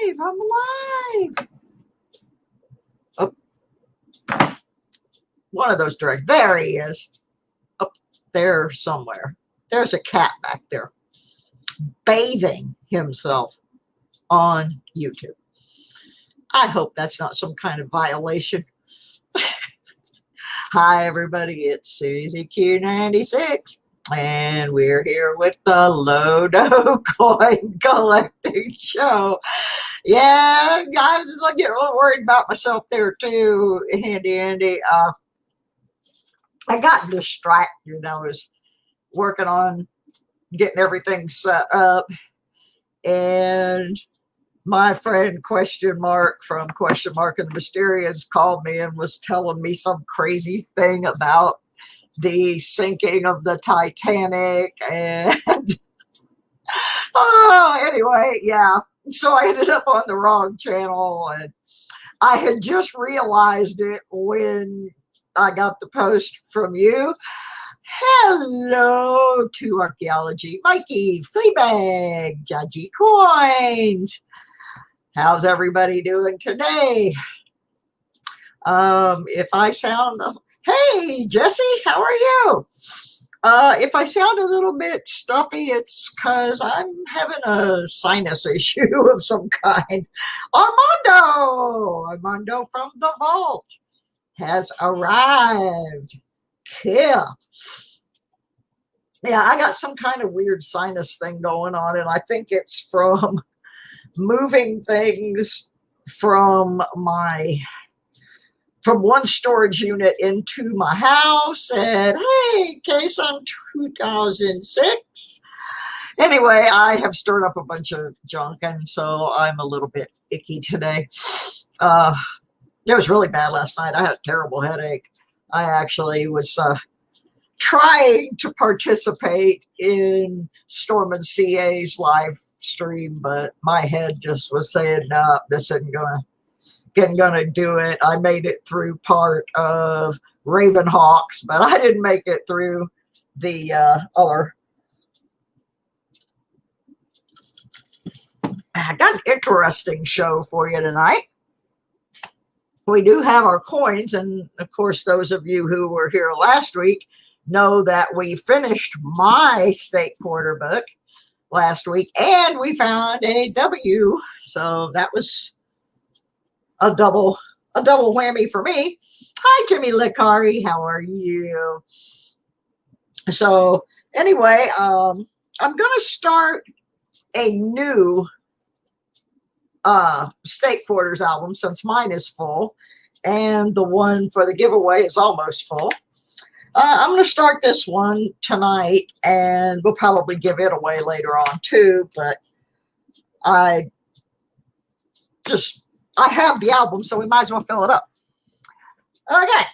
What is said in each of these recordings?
alive. I'm alive. Oh, one of those directions. There he is. Up there somewhere. There's a cat back there bathing himself on YouTube. I hope that's not some kind of violation. Hi, everybody. It's Susie Q96. And we're here with the Lodo Coin Collecting Show. Yeah, guys, I get a little worried about myself there too, Handy Andy. I got distracted. I was working on getting everything set up, and my friend Question Mark from Question Mark and the Mysterians called me and was telling me some crazy thing about the sinking of the Titanic, and anyway, yeah, so I ended up on the wrong channel, and I had just realized it when I got the post from you. Hello to Archaeology, Mikey, Fleabag, Judgy Coins. How's everybody doing today? If I sound, hey Jesse, how are you? If I sound a little bit stuffy, it's because I'm having a sinus issue of some kind. Armando from the vault has arrived. Yeah. Yeah, I got some kind of weird sinus thing going on, and I think it's from moving things from one storage unit into my house. And hey, case on 2006. Anyway, I have stirred up a bunch of junk, and so I'm a little bit icky today. It was really bad last night. I had a terrible headache. I actually was trying to participate in Storm and CA's live stream, but my head just was saying, no, this isn't gonna do it. I made it through part of Ravenhawks, but I didn't make it through the other. I got an interesting show for you tonight. We do have our coins, and of course, those of you who were here last week know that we finished my state quarter book last week, and we found a W. So that was a double whammy for me. Hi, Jimmy Licari. How are you? So anyway, I'm going to start a new state quarters album since mine is full, and the one for the giveaway is almost full. I'm going to start this one tonight, and we'll probably give it away later on too, but I have the album, so we might as well fill it up. Okay,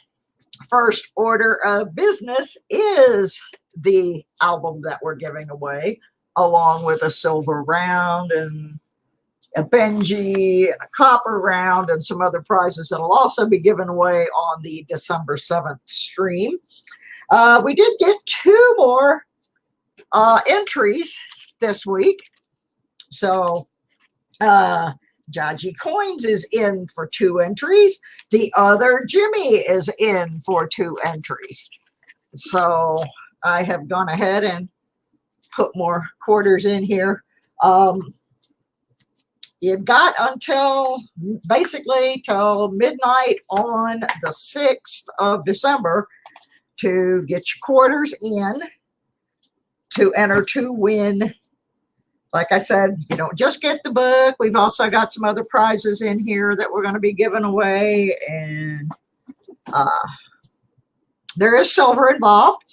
first order of business is the album that we're giving away, along with a silver round and a Benji and a copper round and some other prizes that will also be given away on the December 7th stream. We did get 2 more entries this week. So Jaji Coins is in for 2 entries. The other Jimmy is in for 2 entries. So I have gone ahead and put more quarters in here. You've got until basically till midnight on the 6th of December to get your quarters in to enter to win. Like I said, you don't just get the book. We've also got some other prizes in here that we're going to be giving away, and there is silver involved.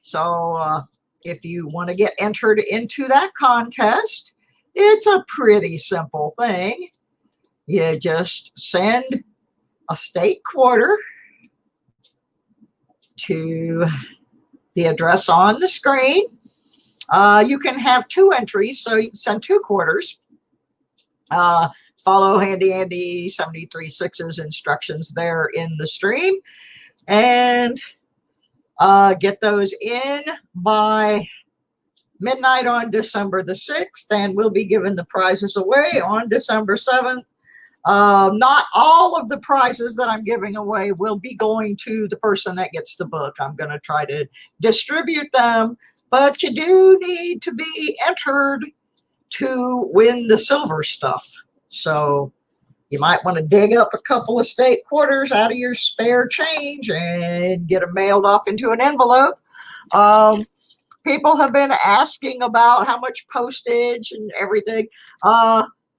So if you want to get entered into that contest, it's a pretty simple thing. You just send a state quarter to the address on the screen. You can have 2 entries, so you can send 2 quarters. Follow Handy Andy 736's instructions there in the stream, and get those in by midnight on December the 6th, and we'll be giving the prizes away on December 7th. Not all of the prizes that I'm giving away will be going to the person that gets the book. I'm going to try to distribute them, but you do need to be entered to win the silver stuff. So you might want to dig up a couple of state quarters out of your spare change and get them mailed off into an envelope. People have been asking about how much postage and everything.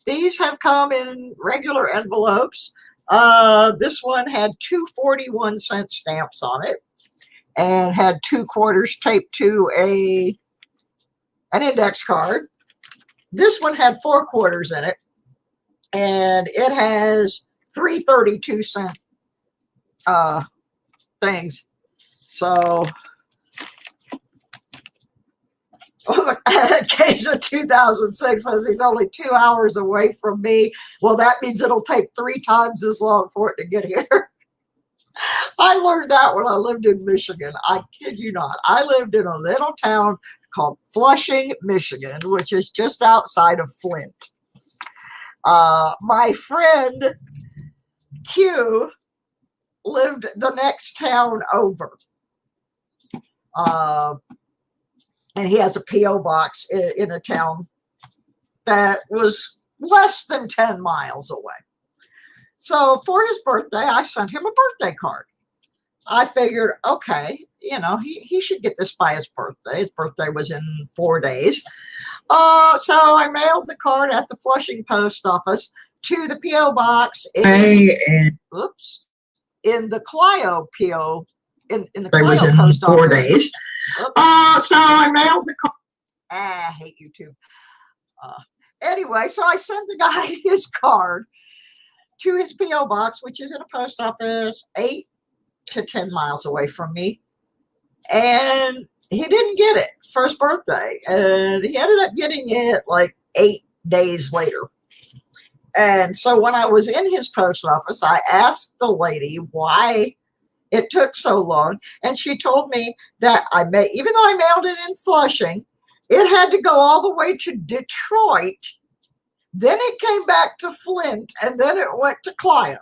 These have come in regular envelopes. This one had 2 41-cent stamps on it and had 2 quarters taped to an index card. This one had 4 quarters in it, and it has 3 32-cent things. So a case of 2006 says he's only 2 hours away from me. Well, that means it'll take 3 times as long for it to get here. I learned that when I lived in Michigan. I kid you not. I lived in a little town called Flushing, Michigan, which is just outside of Flint. My friend Q lived the next town over. And he has a P.O. box in a town that was less than 10 miles away. So for his birthday, I sent him a birthday card. I figured, okay, you know, he should get this by his birthday. His birthday was in 4 days. So I mailed the card at the Flushing post office to the P.O. box in the Clio P.O. in the Clio post office. 4 days. So I mailed the card. I hate YouTube. Anyway, so I sent the guy his card to his P.O. box, which is in a post office 8 to 10 miles away from me. And he didn't get it for his birthday. And he ended up getting it like 8 days later. And so when I was in his post office, I asked the lady why it took so long. And she told me that even though I mailed it in Flushing, it had to go all the way to Detroit. Then it came back to Flint, and then it went to Clio.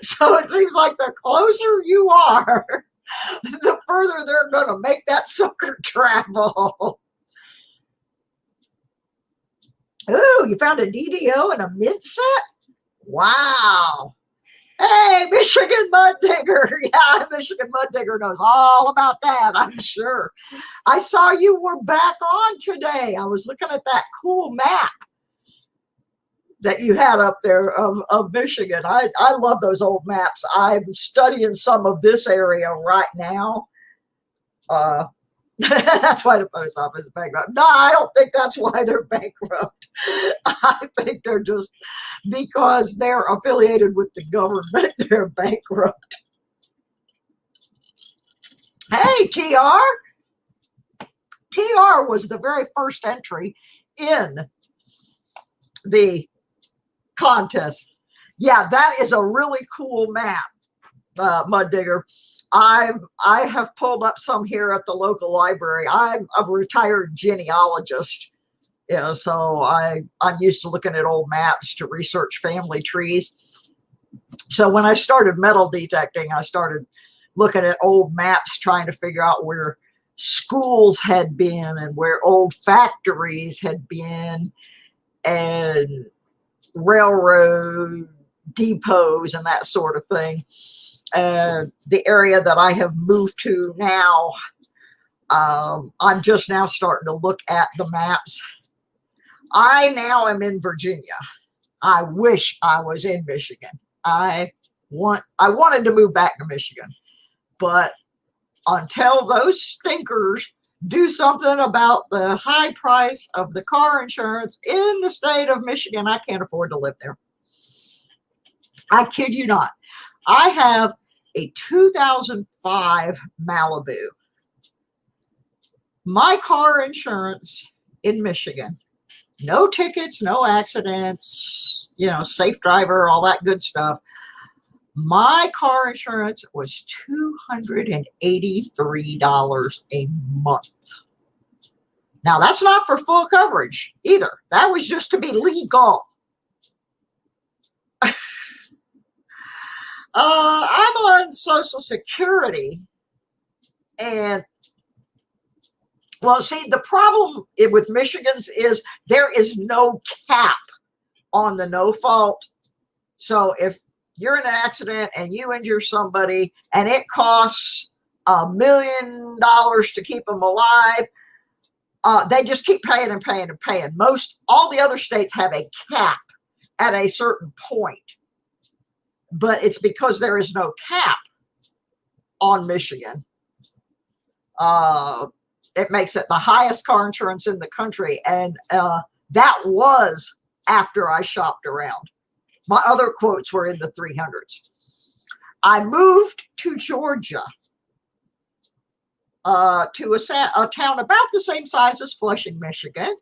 So it seems like the closer you are, the further they're going to make that sucker travel. Ooh, you found a DDO and a mid set? Wow. Hey, Michigan Mud Digger. Yeah, Michigan Mud Digger knows all about that, I'm sure. I saw you were back on today. I was looking at that cool map that you had up there of Michigan. I love those old maps. I'm studying some of this area right now. That's why the post office is bankrupt. No, I don't think that's why they're bankrupt. I think they're just because they're affiliated with the government, they're bankrupt. Hey, TR. TR was the very first entry in the contest. Yeah, that is a really cool map, Mud Digger. I have pulled up some here at the local library. I'm a retired genealogist, so I'm used to looking at old maps to research family trees. So when I started metal detecting, I started looking at old maps, trying to figure out where schools had been and where old factories had been and railroad depots and that sort of thing. The area that I have moved to now, I'm just now starting to look at the maps. I now am in Virginia. I wish I was in Michigan. I wanted to move back to Michigan, but until those stinkers do something about the high price of the car insurance in the state of Michigan, I can't afford to live there. I kid you not. I have a 2005 Malibu. My car insurance in Michigan, no tickets, no accidents, safe driver, all that good stuff. My car insurance was $283 a month. Now, that's not for full coverage either. That was just to be legal. I'm on Social Security. And, well, see, the problem with Michigan's is there is no cap on the no fault. So if you're in an accident and you injure somebody and it costs $1 million to keep them alive, they just keep paying and paying and paying. All the other states have a cap at a certain point, but it's because there is no cap on Michigan. It makes it the highest car insurance in the country, and that was after I shopped around. My other quotes were in the 300s. I moved to Georgia, to a town about the same size as Flushing, Michigan,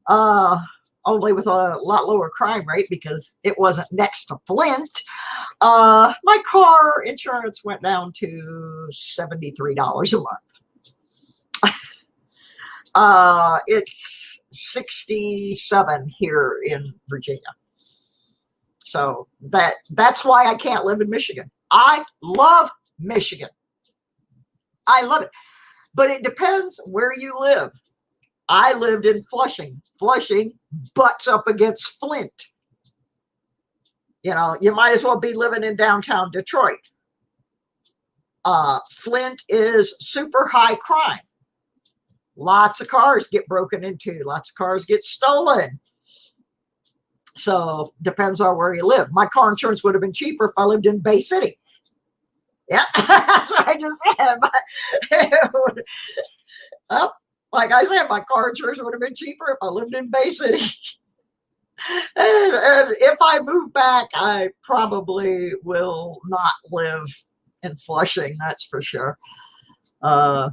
only with a lot lower crime rate because it wasn't next to Flint. My car insurance went down to $73 a month. It's 67 here in Virginia. So that's why I can't live in Michigan. I love Michigan. I love it. But it depends where you live. I lived in Flushing. Flushing butts up against Flint. You know, you might as well be living in downtown Detroit. Flint is super high crime. Lots of cars get broken into. Lots of cars get stolen. So depends on where you live. My car insurance would have been cheaper if I lived in Bay City. Yeah, that's what I just said. Well, like I said, my car insurance would have been cheaper if I lived in Bay City. And if I move back, I probably will not live in Flushing. That's for sure. I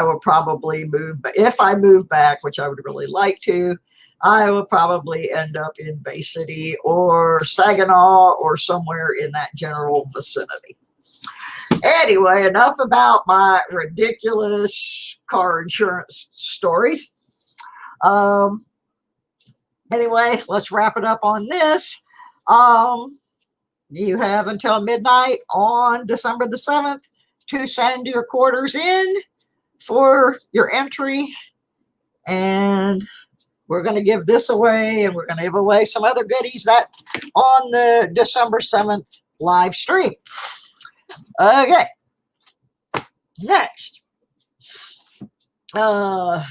will probably move, but if I move back, which I would really like to, I will probably end up in Bay City or Saginaw or somewhere in that general vicinity. Anyway, enough about my ridiculous car insurance stories. Anyway, let's wrap it up on this. You have until midnight on December the 7th to send your quarters in for your entry. And we're going to give this away, and we're going to give away some other goodies that on the December 7th live stream. Okay. Next. We're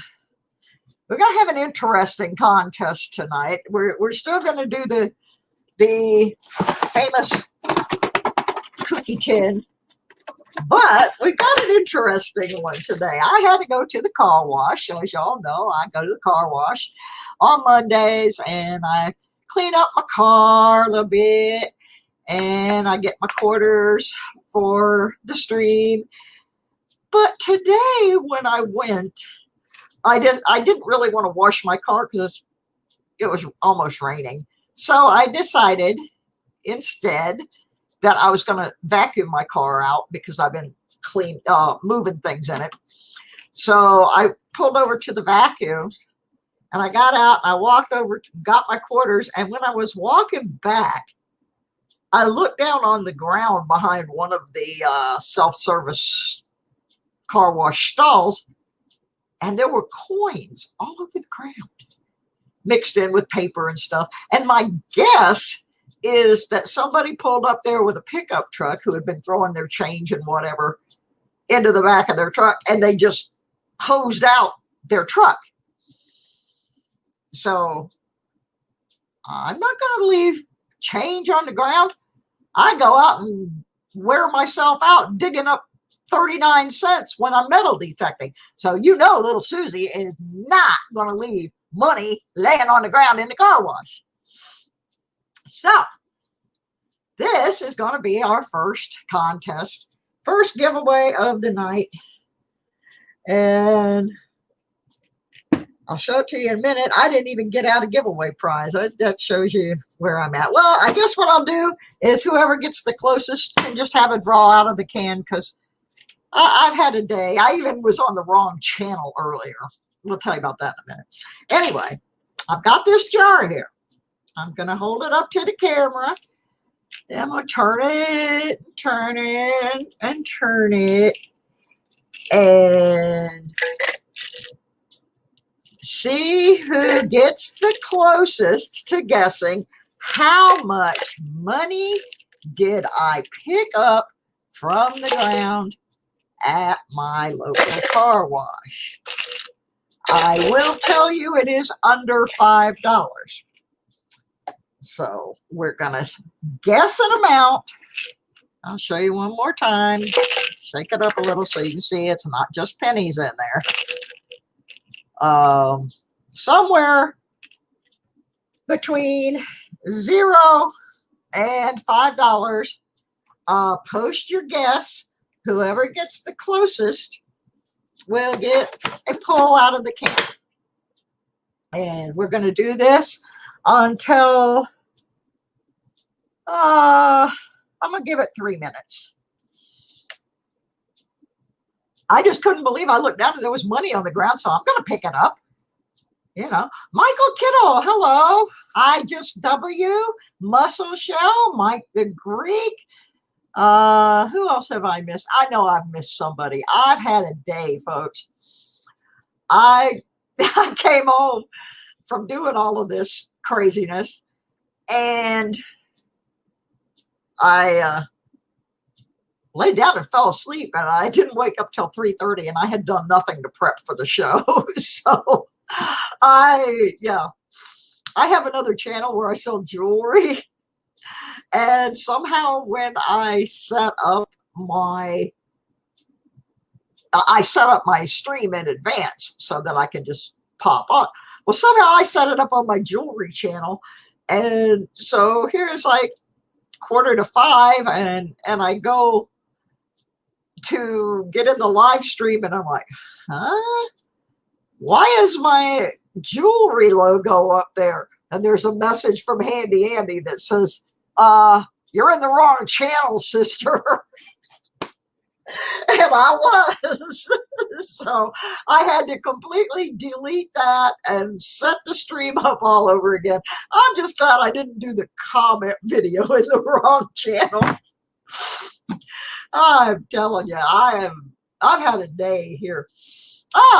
going to have an interesting contest tonight. We're still going to do the famous cookie tin, but we've got an interesting one today. I had to go to the car wash. As y'all know, I go to the car wash on Mondays, and I clean up my car a little bit, and I get my quarters for the stream. But today when I went, I didn't really want to wash my car because it was almost raining. So I decided instead that I was going to vacuum my car out because I've been moving things in it. So I pulled over to the vacuum, and I got out and I walked over, got my quarters. And when I was walking back, I looked down on the ground behind one of the self-service car wash stalls, and there were coins all over the ground, mixed in with paper and stuff. And my guess is that somebody pulled up there with a pickup truck who had been throwing their change and whatever into the back of their truck, and they just hosed out their truck. So I'm not going to leave change on the ground. I go out and wear myself out digging up 39 cents when I'm metal detecting. So you know little Susie is not going to leave money laying on the ground in the car wash. So this is going to be our first contest, first giveaway of the night. And I'll show it to you in a minute. I didn't even get out a giveaway prize. That shows you where I'm at. Well, I guess what I'll do is whoever gets the closest can just have a draw out of the can, because I've had a day. I even was on the wrong channel earlier. We'll tell you about that in a minute. Anyway, I've got this jar here. I'm going to hold it up to the camera. I'm going to turn it, and turn it. And see who gets the closest to guessing how much money did I pick up from the ground at my local car wash. I will tell you it is under $5. So we're going to guess an amount. I'll show you one more time. Shake it up a little so you can see it's not just pennies in there. Somewhere between $0 and $5. Post your guess. Whoever gets the closest will get a pull out of the can. And we're going to do this until I'm going to give it 3 minutes. I just couldn't believe I looked down and there was money on the ground, so I'm going to pick it up. You know, Michael Kittle, hello. I just W, Muscle Shell, Mike the Greek. Who else have I missed? I know I've missed somebody. I've had a day, folks. I came home from doing all of this craziness, and I laid down and fell asleep, and I didn't wake up till 3:30, and I had done nothing to prep for the show. So I have another channel where I sell jewelry, and somehow when I set up my stream in advance so that I can just pop on. Well, somehow I set it up on my jewelry channel, and so here's like 4:45, and I go to get in the live stream, and I'm like, huh? Why is my jewelry logo up there? And there's a message from Handy Andy that says, you're in the wrong channel, sister. And I was. So I had to completely delete that and set the stream up all over again. I'm just glad I didn't do the comment video in the wrong channel. I'm telling you, I've had a day here.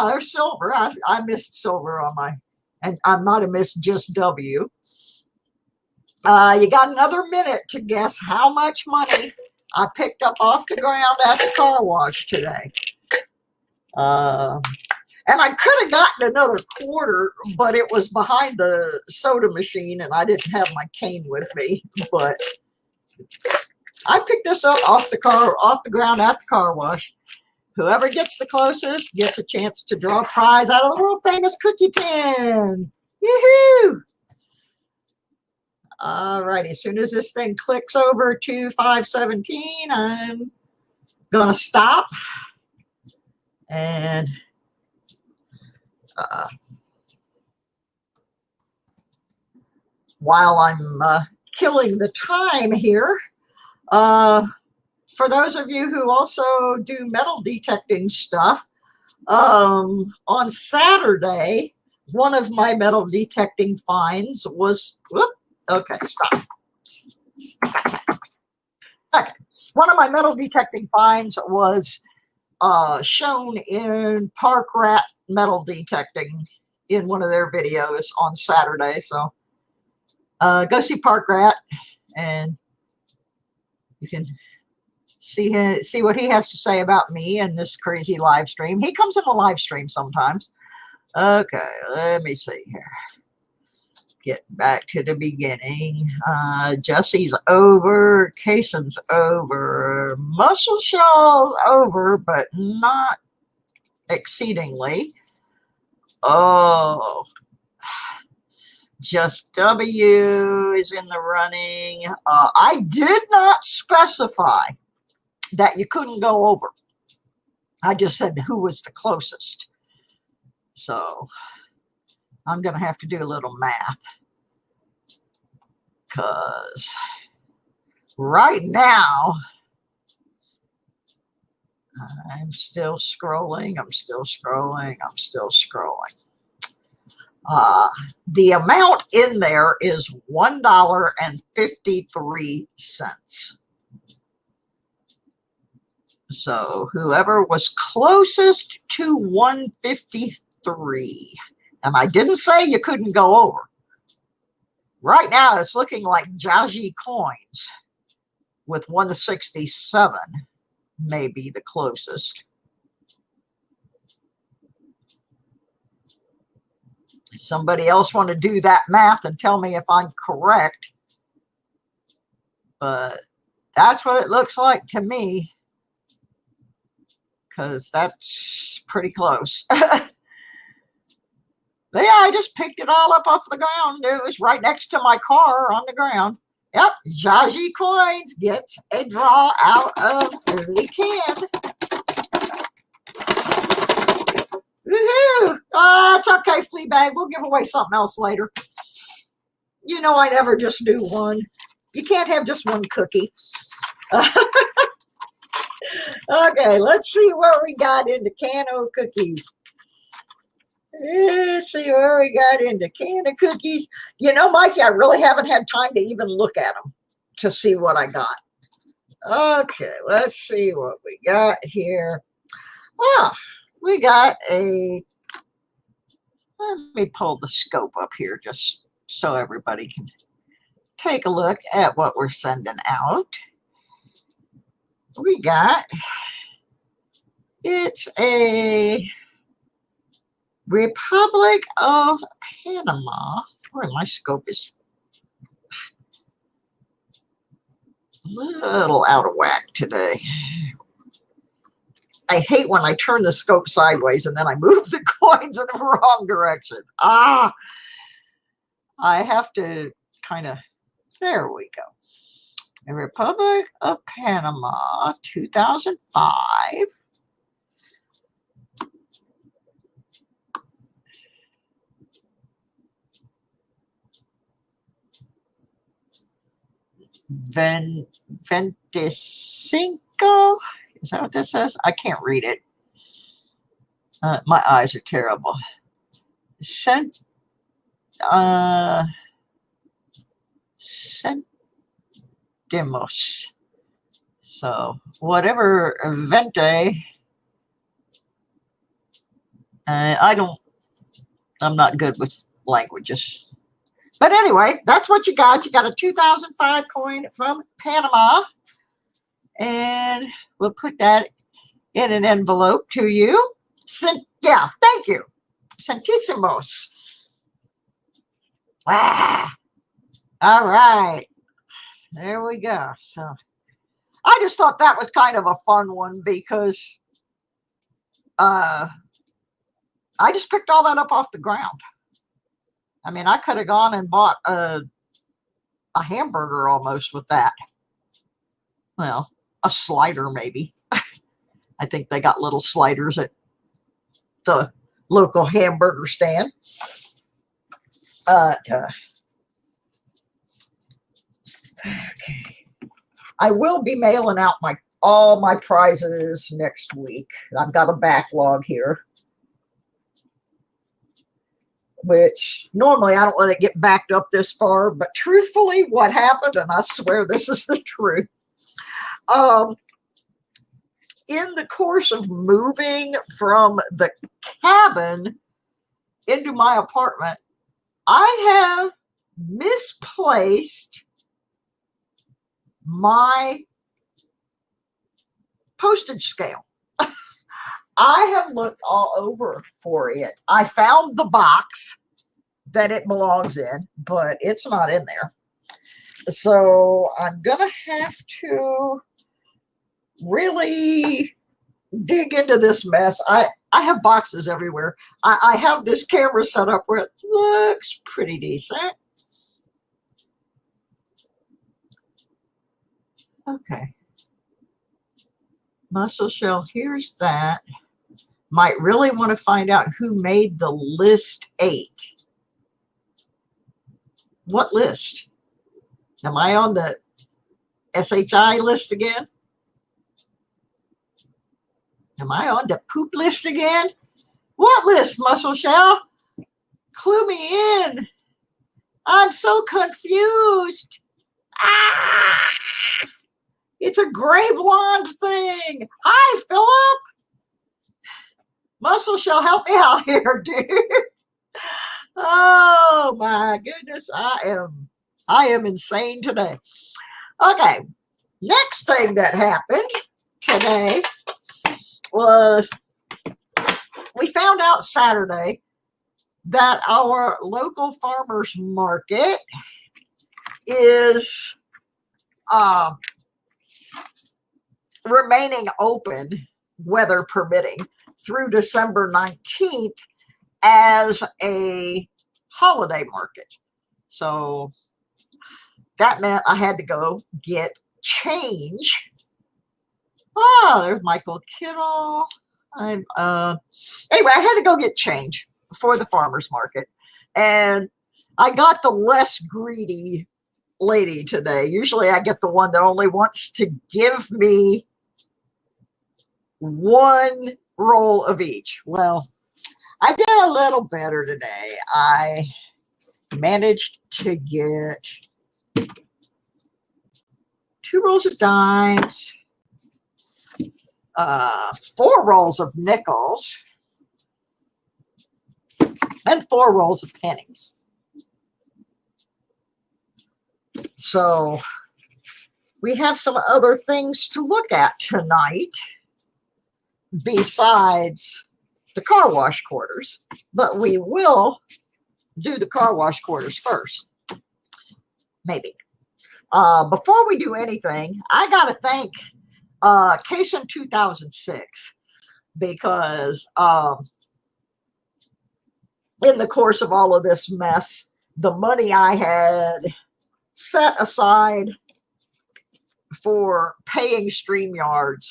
There's silver. I missed silver on my, and I might have missed just W. You got another minute to guess how much money I picked up off the ground at the car wash today. And I could have gotten another quarter, but it was behind the soda machine, and I didn't have my cane with me. But I picked this up off the ground at the car wash. Whoever gets the closest gets a chance to draw a prize out of the world famous cookie tin. Yoo-hoo! All right, as soon as this thing clicks over to 517, I'm gonna stop. And while I'm killing the time here, for those of you who also do metal detecting stuff, on Saturday, one of my metal detecting finds was, okay, stop. Okay, one of my metal detecting finds was shown in Park Rat Metal Detecting in one of their videos on Saturday. So go see Park Rat, and you can see what he has to say about me and this crazy live stream. He comes in a live stream sometimes. Okay, let me see here. Get back to the beginning. Jesse's over. Cason's over. Muscle Shell's over, but not exceedingly. Oh, just W is in the running. I did not specify that you couldn't go over. I just said who was the closest. So I'm going to have to do a little math because right now I'm still scrolling. I'm still scrolling. I'm still scrolling. The amount in there is $1.53. So whoever was closest to 153, and I didn't say you couldn't go over. Right now it's looking like Jaji coins with 167 may be the closest. Somebody else want to do that math and tell me if I'm correct, but that's what it looks like to me, because that's pretty close. But yeah, I just picked it all up off the ground. It was right next to my car on the ground. Yep, Jaji Coins gets a draw out of the can. Woohoo! It's okay, Fleabag. We'll give away something else later. You know I never just do one. You can't have just one cookie. Okay, let's see what we got into can of cookies. Let's see where we got into can of cookies. You know, Mikey, I really haven't had time to even look at them to see what I got. Okay, let's see what we got here. Oh, we got a, let me pull the scope up here just so everybody can take a look at what we're sending out. We got, it's a Republic of Panama. Boy, my scope is a little out of whack today. I hate when I turn the scope sideways and then I move the coins in the wrong direction. I have to kind of, there we go. The Republic of Panama, 2005. Venticinco? Is that what this says? I can't read it. My eyes are terrible. Centimos. So whatever Vente. I'm not good with languages. But anyway, that's what you got. You got a 2005 coin from Panama. And we'll put that in an envelope to you. Yeah, thank you. Centísimos. All right. There we go. So I just thought that was kind of a fun one because I just picked all that up off the ground. I mean, I could have gone and bought a hamburger almost with that. Well, a slider maybe. I think they got little sliders at the local hamburger stand. Okay. I will be mailing out all my prizes next week. I've got a backlog here, which normally I don't let it get backed up this far, but truthfully what happened, and I swear this is the truth, in the course of moving from the cabin into my apartment, I have misplaced my postage scale. I have looked all over for it. I found the box that it belongs in, but it's not in there. So I'm going to have to really dig into this mess. I have boxes everywhere. I have this camera set up where it looks pretty decent. Okay. Mussel shell, here's that. Might really want to find out who made the list 8. What list? Am I on the SHI list again? Am I on the poop list again? What list, Muscle Shell? Clue me in. I'm so confused. Ah! It's a gray blonde thing. Hi, Philip. Muscle Shell, help me out here, dude. Oh my goodness, I am insane today. Okay, next thing that happened today was we found out Saturday that our local farmers market is remaining open, weather permitting, through December 19th as a holiday market. So that meant I had to go get change. Oh, there's Michael Kittle. Anyway, I had to go get change for the farmers market, and I got the less greedy lady today. Usually I get the one that only wants to give me one roll of each. Well, I did a little better today. I managed to get 2 rolls of dimes, 4 rolls of nickels, and 4 rolls of pennies. So we have some other things to look at tonight besides the car wash quarters, but we will do the car wash quarters first. Maybe. Before we do anything, I got to thank Case in 2006 because in the course of all of this mess, the money I had set aside for paying StreamYards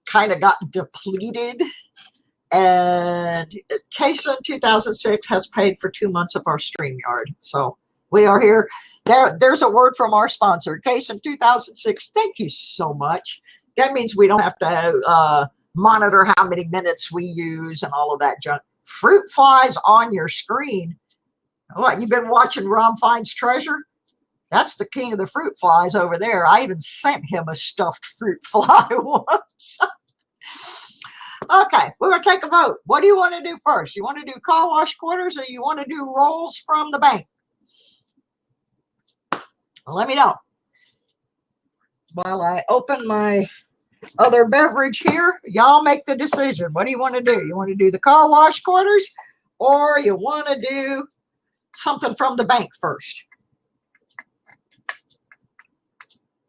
kind of got depleted, and Case in 2006 has paid for 2 months of our StreamYard. So we are here. There's a word from our sponsor, Case in 2006. Thank you so much. That means we don't have to monitor how many minutes we use and all of that junk. Fruit flies on your screen. What, you've been watching Ron Fine's Treasure? That's the king of the fruit flies over there. I even sent him a stuffed fruit fly once. Okay, we're going to take a vote. What do you want to do first? You want to do car wash quarters or you want to do rolls from the bank? Let me know. While I open my other beverage here, y'all make the decision. What do you want to do? You want to do the car wash quarters or you want to do something from the bank first?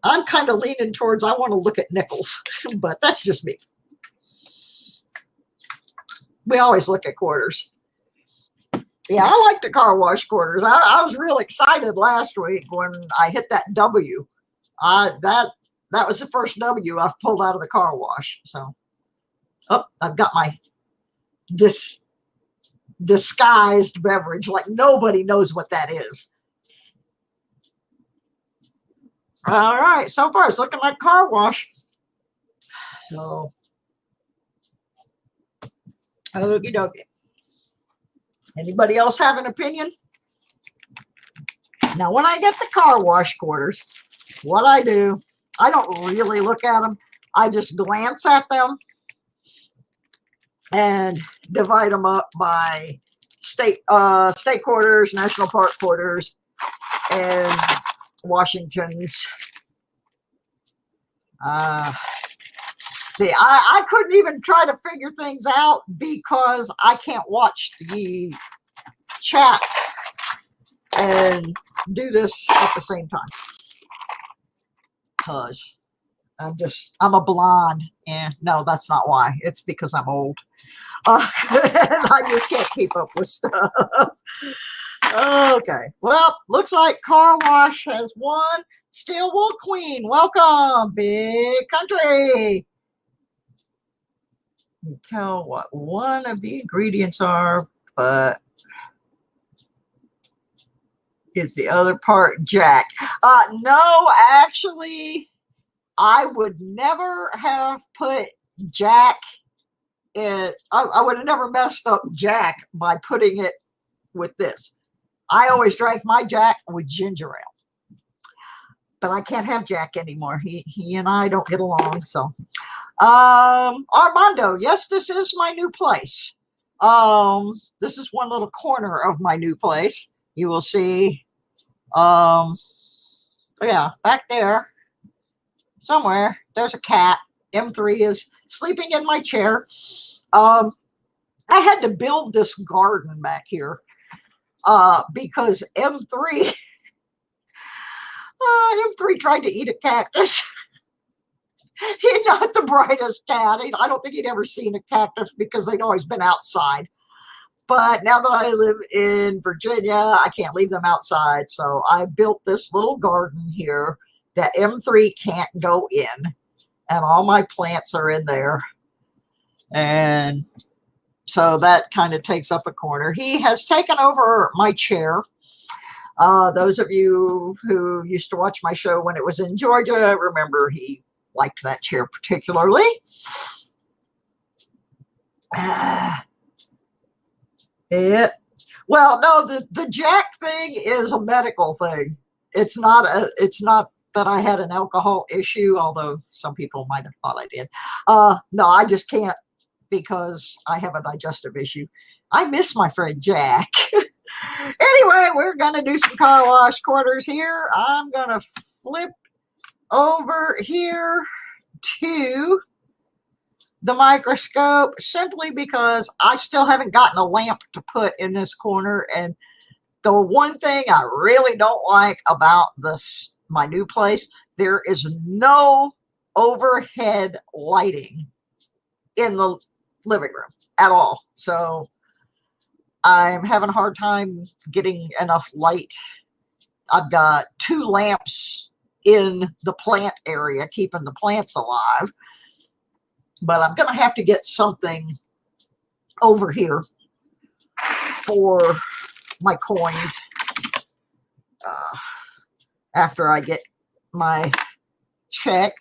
I'm kind of leaning towards I want to look at nickels, but that's just me. We always look at quarters. Yeah, I like the car wash quarters. I was real excited last week when I hit that W. That was the first W I've pulled out of the car wash. So, I've got my disguised beverage. Like nobody knows what that is. All right, so far it's looking like car wash. So, okie dokie. Anybody else have an opinion? Now, when I get the car wash quarters, what I do, I don't really look at them. I just glance at them and divide them up by state quarters, national park quarters, and Washington's. See, I couldn't even try to figure things out because I can't watch the chat and do this at the same time. Because I'm a blonde. And no, that's not why. It's because I'm old. I just can't keep up with stuff. Okay. Well, looks like car wash has won. Steel Wool Queen, welcome, big country. You can tell what one of the ingredients are, but Is the other part Jack? No, actually, I would never have put Jack in. I would have never messed up Jack by putting it with this. I always drank my Jack with ginger ale, but I can't have Jack anymore. He and I don't get along. So, Armando, yes, this is my new place. This is one little corner of my new place. You will see, yeah, back there somewhere, there's a cat. M3 is sleeping in my chair. I had to build this garden back here because M3 tried to eat a cactus. He's not the brightest cat. I don't think he'd ever seen a cactus because they'd always been outside. But now that I live in Virginia, I can't leave them outside. So I built this little garden here that M3 can't go in. And all my plants are in there. And so that kind of takes up a corner. He has taken over my chair. Those of you who used to watch my show when it was in Georgia, remember he liked that chair particularly. Well, no, the Jack thing is a medical thing. It's not that I had an alcohol issue, although some people might have thought I did. No, I just can't because I have a digestive issue. I miss my friend Jack. Anyway, we're going to do some car wash quarters here. I'm going to flip over here to the microscope simply because I still haven't gotten a lamp to put in this corner. And the one thing I really don't like about this, my new place, there is no overhead lighting in the living room at all. So I'm having a hard time getting enough light. I've got 2 lamps in the plant area, keeping the plants alive. But I'm going to have to get something over here for my coins after I get my check.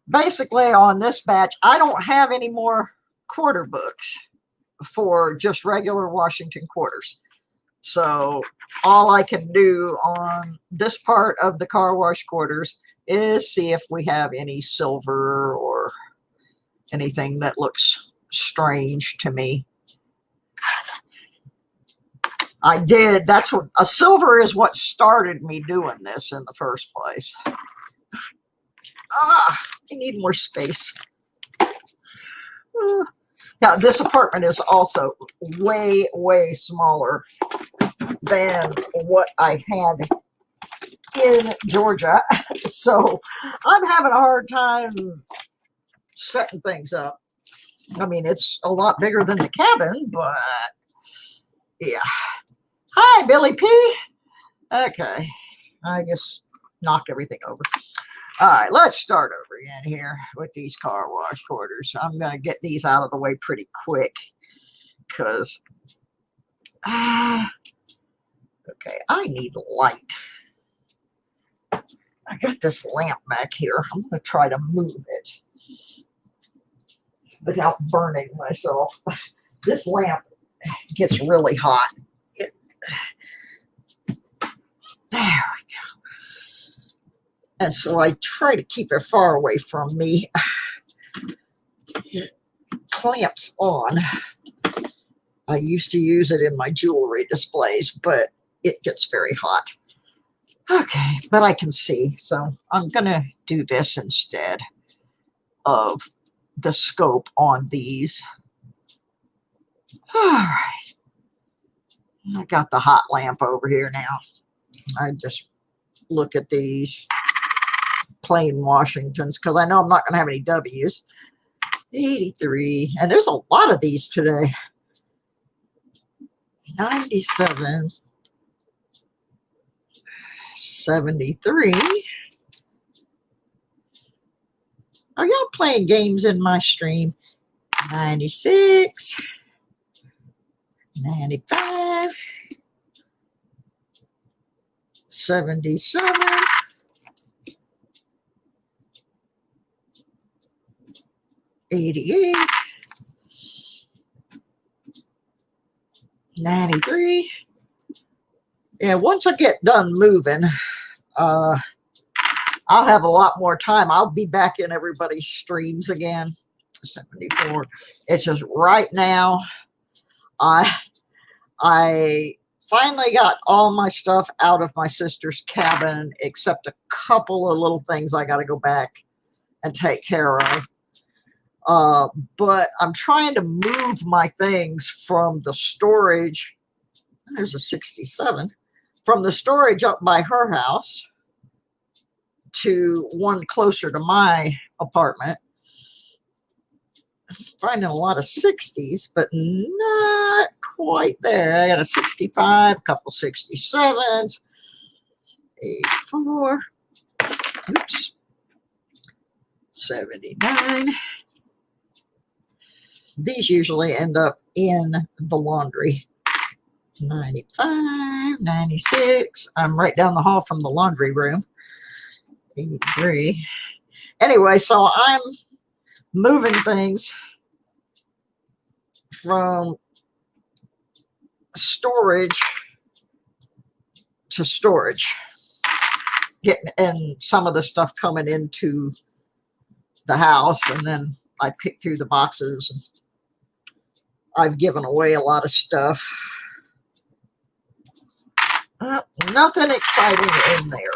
Basically, on this batch, I don't have any more quarter books for just regular Washington quarters. So all I can do on this part of the car wash quarters is see if we have any silver or anything that looks strange to me. I did. That's what a silver is what started me doing this in the first place. I need more space. Now, this apartment is also way, way smaller than what I had in Georgia. So I'm having a hard time setting things up. I mean, it's a lot bigger than the cabin, but yeah. Hi, Billy P. Okay. I just knocked everything over. All right, let's start over again here with these car wash quarters. I'm going to get these out of the way pretty quick because, okay, I need light. I got this lamp back here. I'm going to try to move it without burning myself. This lamp gets really hot. There we go. And so I try to keep it far away from me. It clamps on. I used to use it in my jewelry displays, but it gets very hot. Okay, but I can see. So I'm going to do this instead of the scope on these. All right. I got the hot lamp over here now. I just look at these plain Washingtons because I know I'm not going to have any W's. 83. And there's a lot of these today. 97. 73. Are y'all playing games in my stream? 96. 95. 77, 88, 93. Yeah, once I get done moving, I'll have a lot more time. I'll be back in everybody's streams again. 74. It's just right now, I finally got all my stuff out of my sister's cabin, except a couple of little things I got to go back and take care of. But I'm trying to move my things from the storage. There's a 67. From the storage up by her house to one closer to my apartment. Finding a lot of 60s, but not quite there. I got a 65, a couple 67s, 84, oops, 79. These usually end up in the laundry. 95, 96. I'm right down the hall from the laundry room. 83. Anyway, so I'm moving things from storage to storage, getting and some of the stuff coming into the house, and then I pick through the boxes. I've given away a lot of stuff. Nothing exciting in there,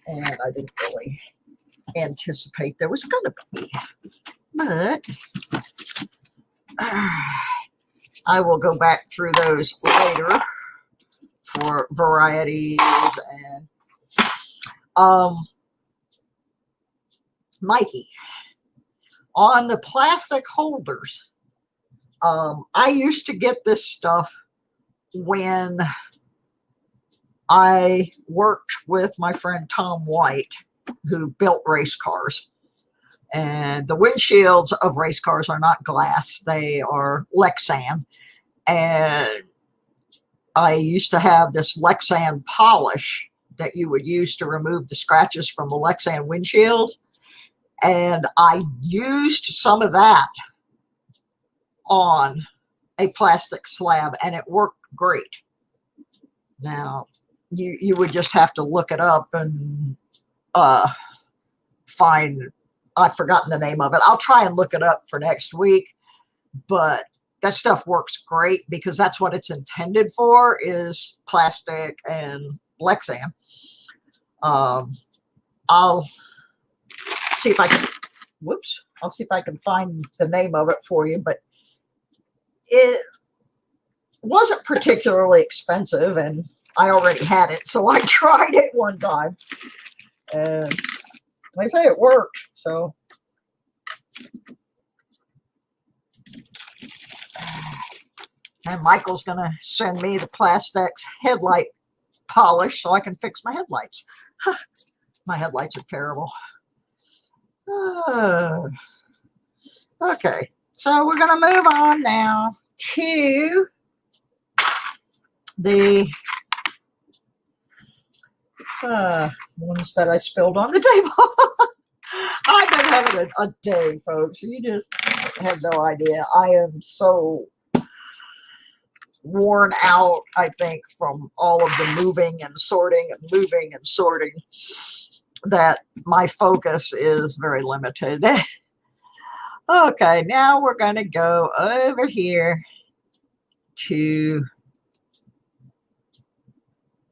and I didn't really anticipate there was going to be, but I will go back through those later for varieties. And Mikey, on the plastic holders, I used to get this stuff when I worked with my friend Tom White, who built race cars. And the windshields of race cars are not glass, they are Lexan. And I used to have this Lexan polish that you would use to remove the scratches from the Lexan windshield. And I used some of that on a plastic slab, and it worked great. Now, you would just have to look it up and find, I've forgotten the name of it. I'll try and look it up for next week, but that stuff works great because that's what it's intended for, is plastic and Lexan. I'll see if I can, I'll see if I can find the name of it for you, but it wasn't particularly expensive, and I already had it, so I tried it one time, and they say it worked. So and Michael's gonna send me the Plastex headlight polish so I can fix my headlights. My headlights are terrible. Okay, so we're gonna move on now to the ones that I spilled on the table. I've been having a day, folks. You just have no idea. I am so worn out, I think, from all of the moving and sorting and moving and sorting, that my focus is very limited. Okay, now we're going to go over here to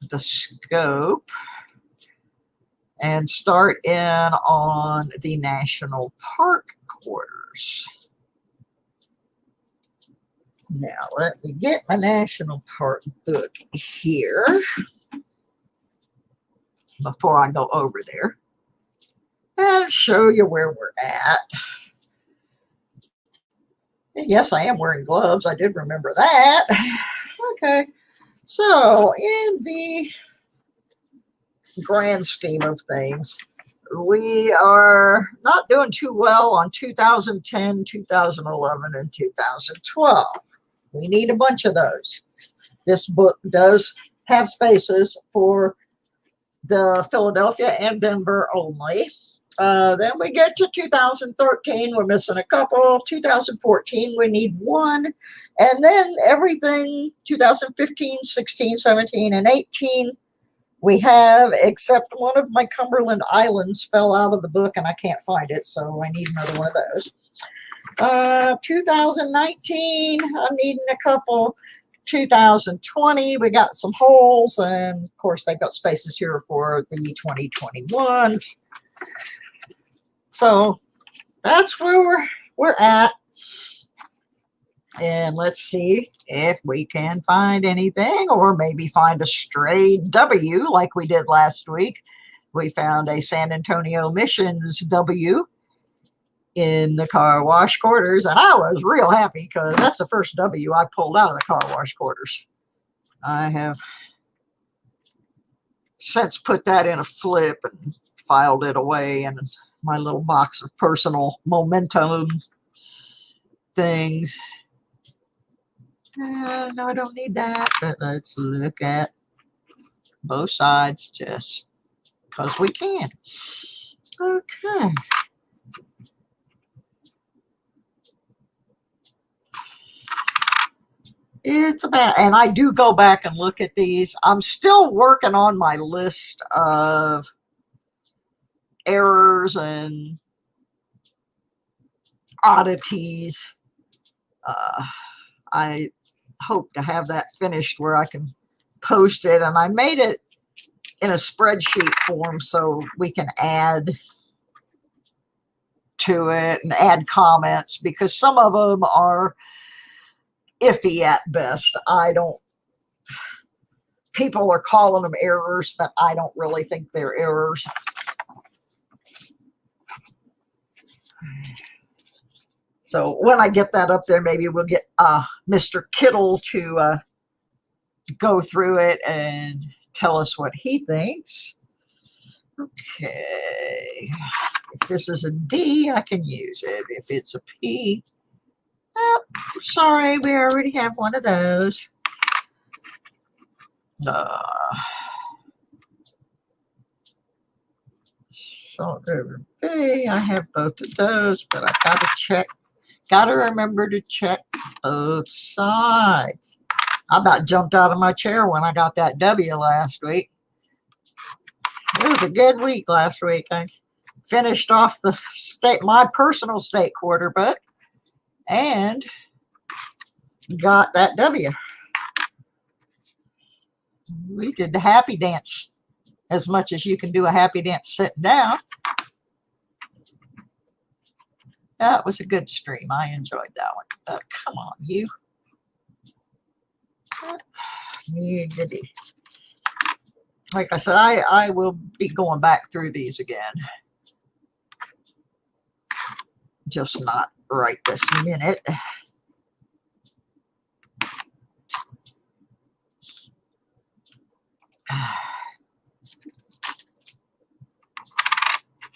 the scope and start in on the national park quarters. Now let me get my national park book here before I go over there and show you where we're at. And yes, I am wearing gloves. I did remember that. Okay, so in the grand scheme of things, we are not doing too well on 2010, 2011, and 2012. We need a bunch of those. This book does have spaces for the Philadelphia and Denver only. Then we get to 2013, we're missing a couple. 2014, we need one. And then everything 2015, 16, 17, and 18, we have, except one of my Cumberland Islands fell out of the book and I can't find it, so I need another one of those. 2019, I'm needing a couple. 2020, we got some holes, and of course they've got spaces here for the 2021s. So that's where we're at. And let's see if we can find anything, or maybe find a stray W like we did last week. We found a San Antonio Missions W in the car wash quarters, and I was real happy because that's the first W I pulled out of the car wash quarters. I have since put that in a flip and filed it away in my little box of personal momentum things. No, I don't need that, but let's look at both sides just because we can. Okay. It's about, and I do go back and look at these. I'm still working on my list of errors and oddities. I hope to have that finished where I can post it, and I made it in a spreadsheet form so we can add to it and add comments, because some of them are iffy at best. People are calling them errors, but I don't really think they're errors. So when I get that up there, maybe we'll get Mr. Kittle to go through it and tell us what he thinks. Okay. If this is a D, I can use it. If it's a P, oh, sorry, we already have one of those. So over B, I have both of those, but I gotta check. Gotta remember to check both sides. I about jumped out of my chair when I got that W last week. It was a good week last week. I finished off my personal state quarter book and got that W. We did the happy dance as much as you can do a happy dance sitting down. That was a good stream. I enjoyed that one. Oh, come on, you. Like I said, I will be going back through these again. Just not right this minute.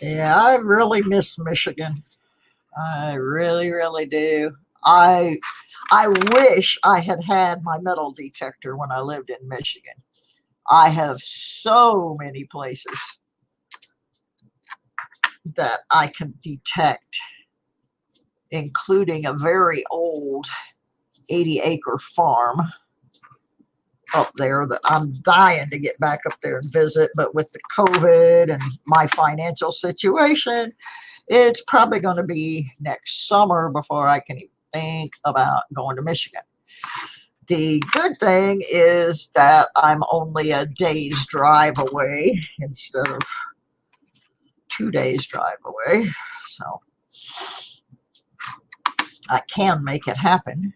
Yeah, I really miss Michigan. I really, really do. I wish I had had my metal detector when I lived in Michigan. I have so many places that I can detect, including a very old 80-acre farm up there that I'm dying to get back up there and visit, but with the COVID and my financial situation, it's probably going to be next summer before I can even think about going to Michigan. The good thing is that I'm only a day's drive away instead of 2 days drive away, so I can make it happen.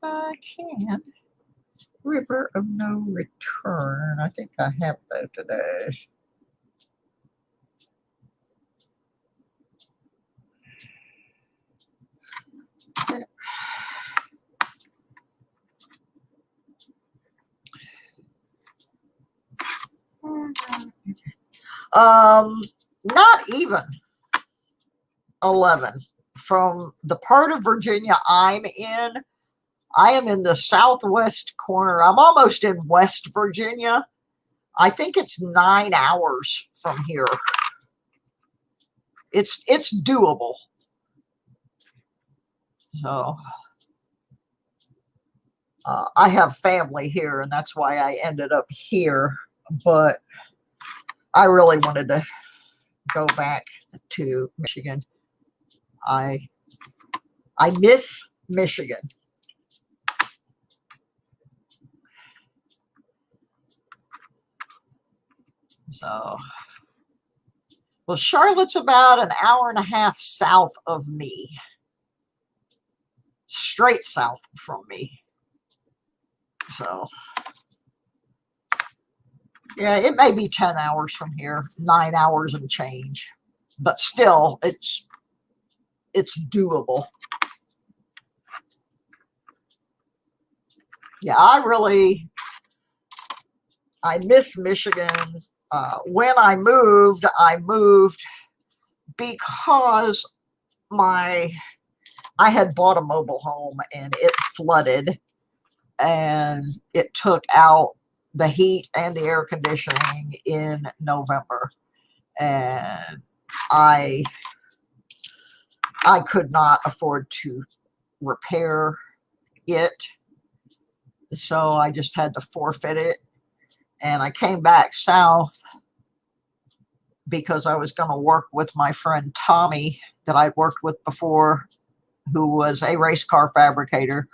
I can. River of No Return. I think I have both of those. Not even 11. From the part of Virginia I'm in, I am in the southwest corner. I'm almost in West Virginia. I think it's 9 hours from here. It's doable. So I have family here, and that's why I ended up here. But I really wanted to go back to Michigan. I miss Michigan. So, well, Charlotte's about an hour and a half south of me. Straight south from me. So, yeah, it may be 10 hours from here, 9 hours and change, but still, it's doable. Yeah, I miss Michigan. When I moved because I had bought a mobile home and it flooded, and it took out the heat and the air conditioning in November, and I could not afford to repair it, so I just had to forfeit it. And I came back south because I was going to work with my friend Tommy that I'd worked with before, who was a race car fabricator.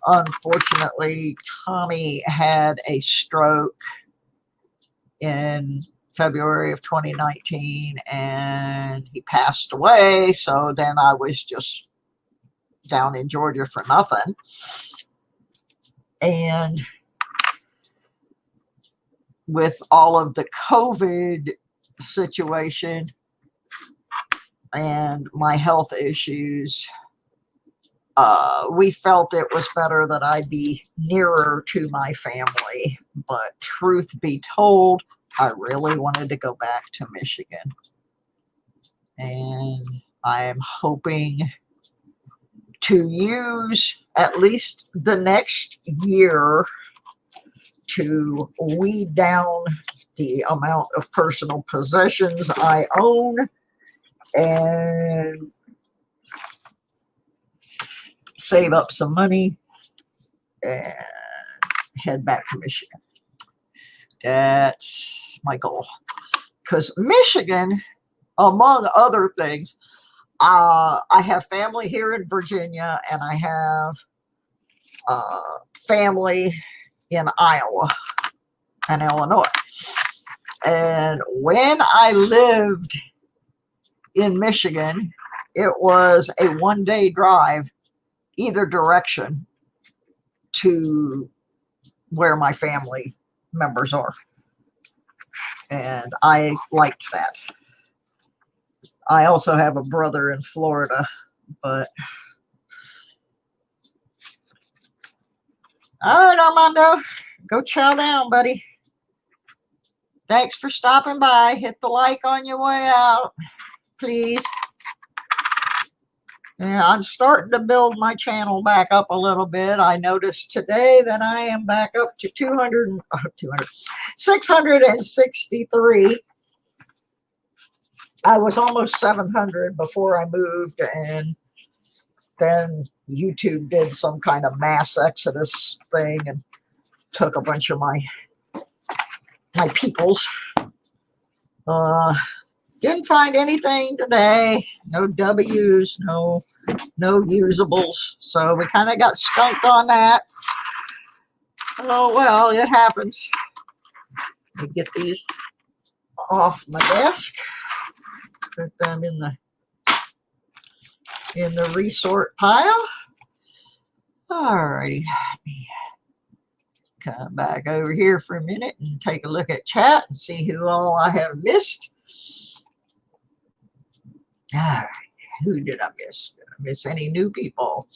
Unfortunately, Tommy had a stroke in February of 2019 and he passed away. So then I was just down in Georgia for nothing. And with all of the COVID situation and my health issues, we felt it was better that I be nearer to my family. But truth be told, I really wanted to go back to Michigan. And I am hoping to use at least the next year to weed down the amount of personal possessions I own and save up some money and head back to Michigan. That's my goal. Because Michigan, among other things, I have family here in Virginia, and I have family in Iowa and Illinois. And when I lived in Michigan, it was a one-day drive either direction to where my family members are. And I liked that. I also have a brother in Florida, but all right, Armando, go chow down, buddy. Thanks for stopping by. Hit the like on your way out, please. Yeah, I'm starting to build my channel back up a little bit. I noticed today that I am back up to 663. I was almost 700 before I moved, and then YouTube did some kind of mass exodus thing and took a bunch of my peoples. Didn't find anything today. No W's, no usables. So we kind of got skunked on that. Oh well, it happens. Let me get these off my desk. Put them in the resort pile. Alrighty. Let me come back over here for a minute and take a look at chat and see who all I have missed. All right, who did I miss? Did I miss any new people?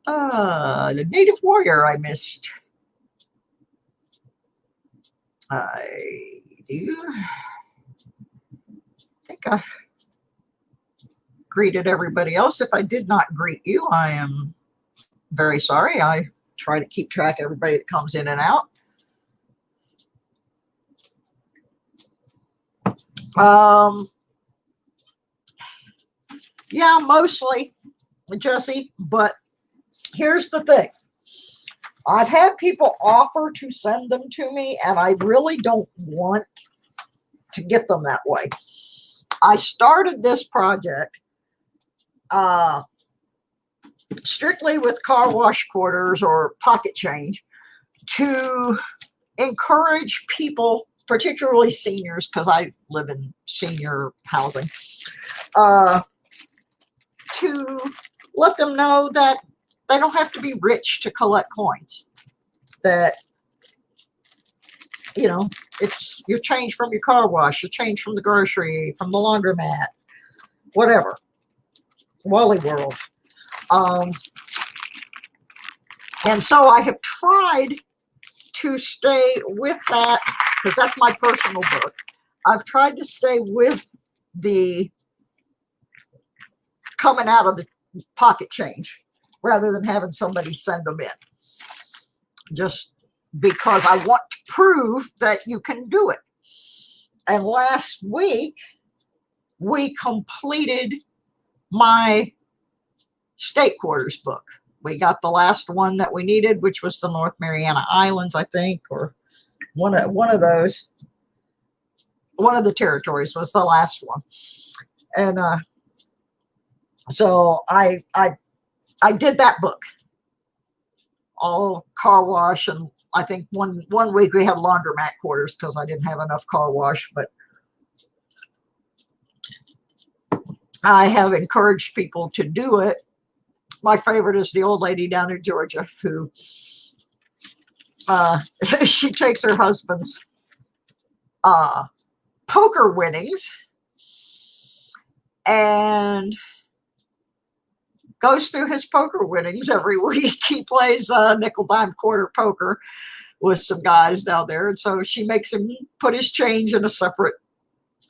The Native Warrior I missed. I do. I think I greeted everybody else. If I did not greet you, I am very sorry. I try to keep track of everybody that comes in and out. Yeah, mostly, Jesse, but here's the thing. I've had people offer to send them to me, and I really don't want to get them that way. I started this project strictly with car wash quarters or pocket change to encourage people, particularly seniors, because I live in senior housing, to let them know that they don't have to be rich to collect coins. That, you know, it's your change from your car wash, your change from the grocery, from the laundromat, whatever. Wally World. And so I have tried to stay with that, because that's my personal book. I've tried to stay with the coming out of the pocket change rather than having somebody send them in. Just because I want to prove that you can do it. And last week, we completed my state quarters book. We got the last one that we needed, which was the North Mariana Islands, I think, or one of those. One of the territories was the last one. And so I did that book. All car wash, and I think one week we had laundromat quarters because I didn't have enough car wash, but I have encouraged people to do it. My favorite is the old lady down in Georgia who she takes her husband's poker winnings and goes through his poker winnings every week. He plays nickel, dime, quarter poker with some guys down there. And so she makes him put his change in a separate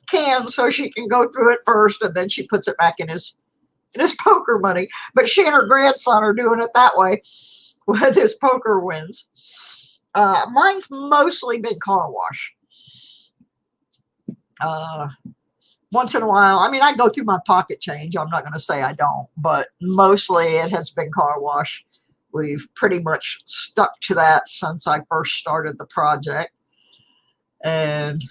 can so she can go through it first, and then she puts it back in his poker money. But she and her grandson are doing it that way with his poker wins. Mine's mostly been car wash. Once in a while, I mean, I go through my pocket change. I'm not going to say I don't, but mostly it has been car wash. We've pretty much stuck to that since I first started the project. And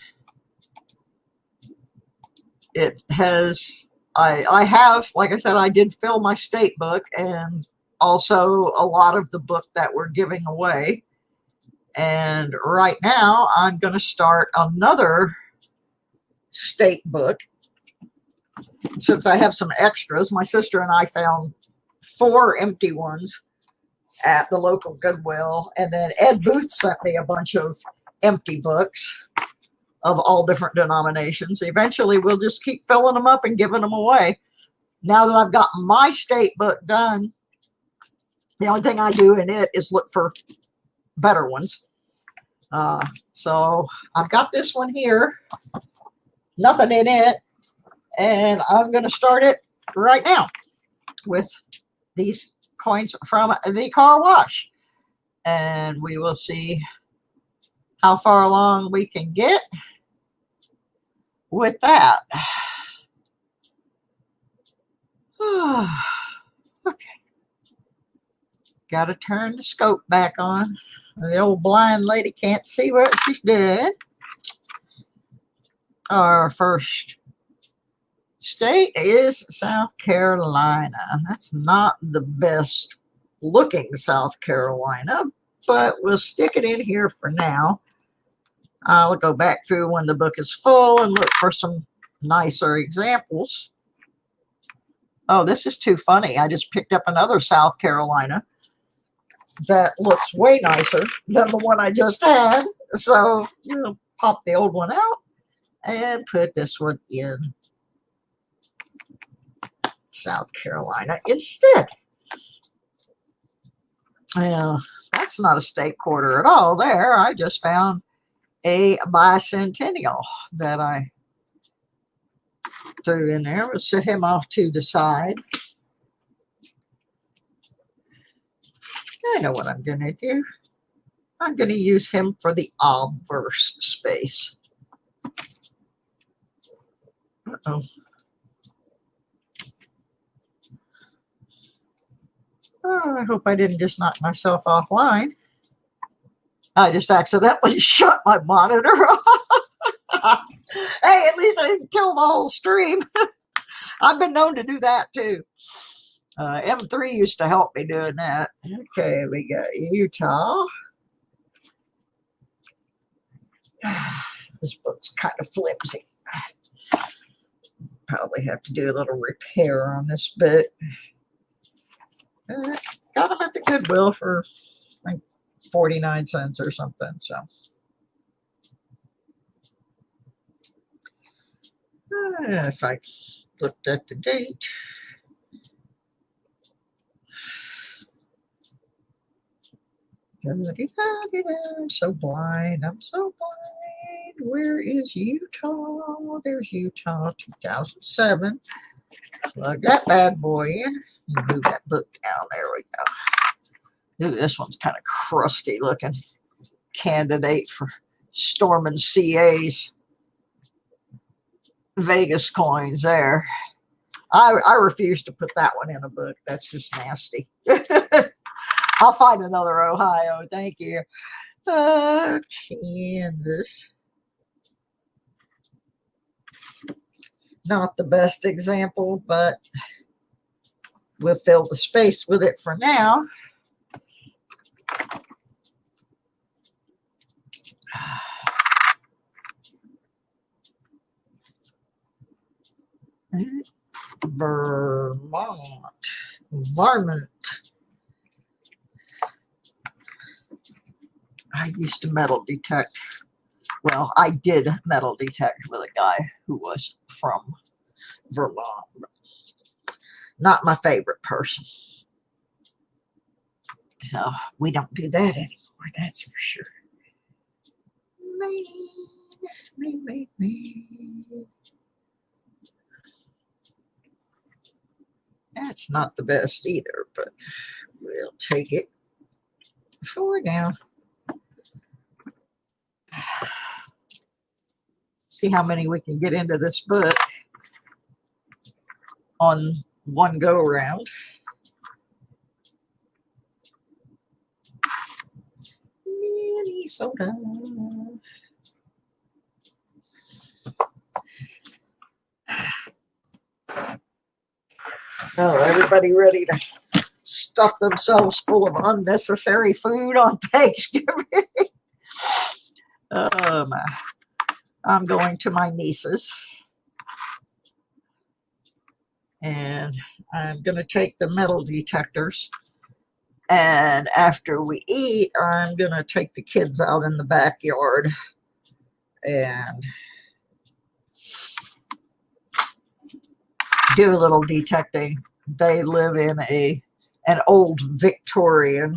it has, I have, like I said, I did fill my state book and also a lot of the book that we're giving away. And right now I'm going to start another state book. Since I have some extras, my sister and I found 4 empty ones at the local Goodwill, and then Ed Booth sent me a bunch of empty books of all different denominations. Eventually we'll just keep filling them up and giving them away. Now that I've got my state book done, the only thing I do in it is look for better ones. So I've got this one here, nothing in it, and I'm going to start it right now with these coins from the car wash. And we will see how far along we can get with that. Okay. Got to turn the scope back on. The old blind lady can't see what she's doing. Our first state is South Carolina. That's not the best looking South Carolina, but we'll stick it in here for now. I'll go back through when the book is full and look for some nicer examples. Oh, this is too funny. I just picked up another South Carolina that looks way nicer than the one I just had. So, you know, pop the old one out and put this one in South Carolina instead. Yeah, that's not a state quarter at all there. I just found a bicentennial that I threw in there. We'll set him off to the side. I know what I'm going to do. I'm going to use him for the obverse space. Uh-oh. Oh, I hope I didn't just knock myself offline. I just accidentally shut my monitor off. Hey, at least I didn't kill the whole stream. I've been known to do that too. M3 used to help me doing that. Okay, we got Utah. This book's kind of flimsy. Probably have to do a little repair on this bit. Got them at the Goodwill for like 49 cents or something. So if I looked at the date, I'm so blind. I'm so blind. Where is Utah? There's Utah 2007. Plug that bad boy in. Move that book down. There we go. Ooh, this one's kind of crusty looking. Candidate for storming CA's Vegas coins there. I refuse to put that one in a book. That's just nasty. I'll find another Ohio. Thank you. Kansas. Not the best example, but we'll fill the space with it for now. Varmint. I used to metal detect. Well, I did metal detect with a guy who was from Vermont. Not my favorite person. So we don't do that anymore, that's for sure. Maine. That's not the best either, but we'll take it for now. See how many we can get into this book on one go round. Minnesota. So everybody ready to stuff themselves full of unnecessary food on Thanksgiving? I'm going to my niece's, and I'm going to take the metal detectors, and after we eat, I'm going to take the kids out in the backyard and do a little detecting. They live in an old Victorian.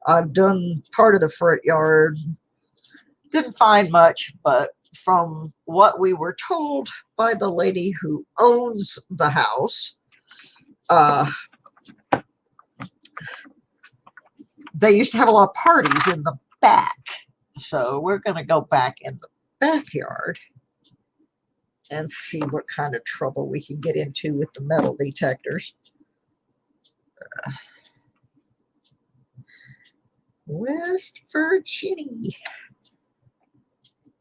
I've done part of the front yard. Didn't find much, but from what we were told by the lady who owns the house, they used to have a lot of parties in the back. So we're going to go back in the backyard and see what kind of trouble we can get into with the metal detectors. West Virginia.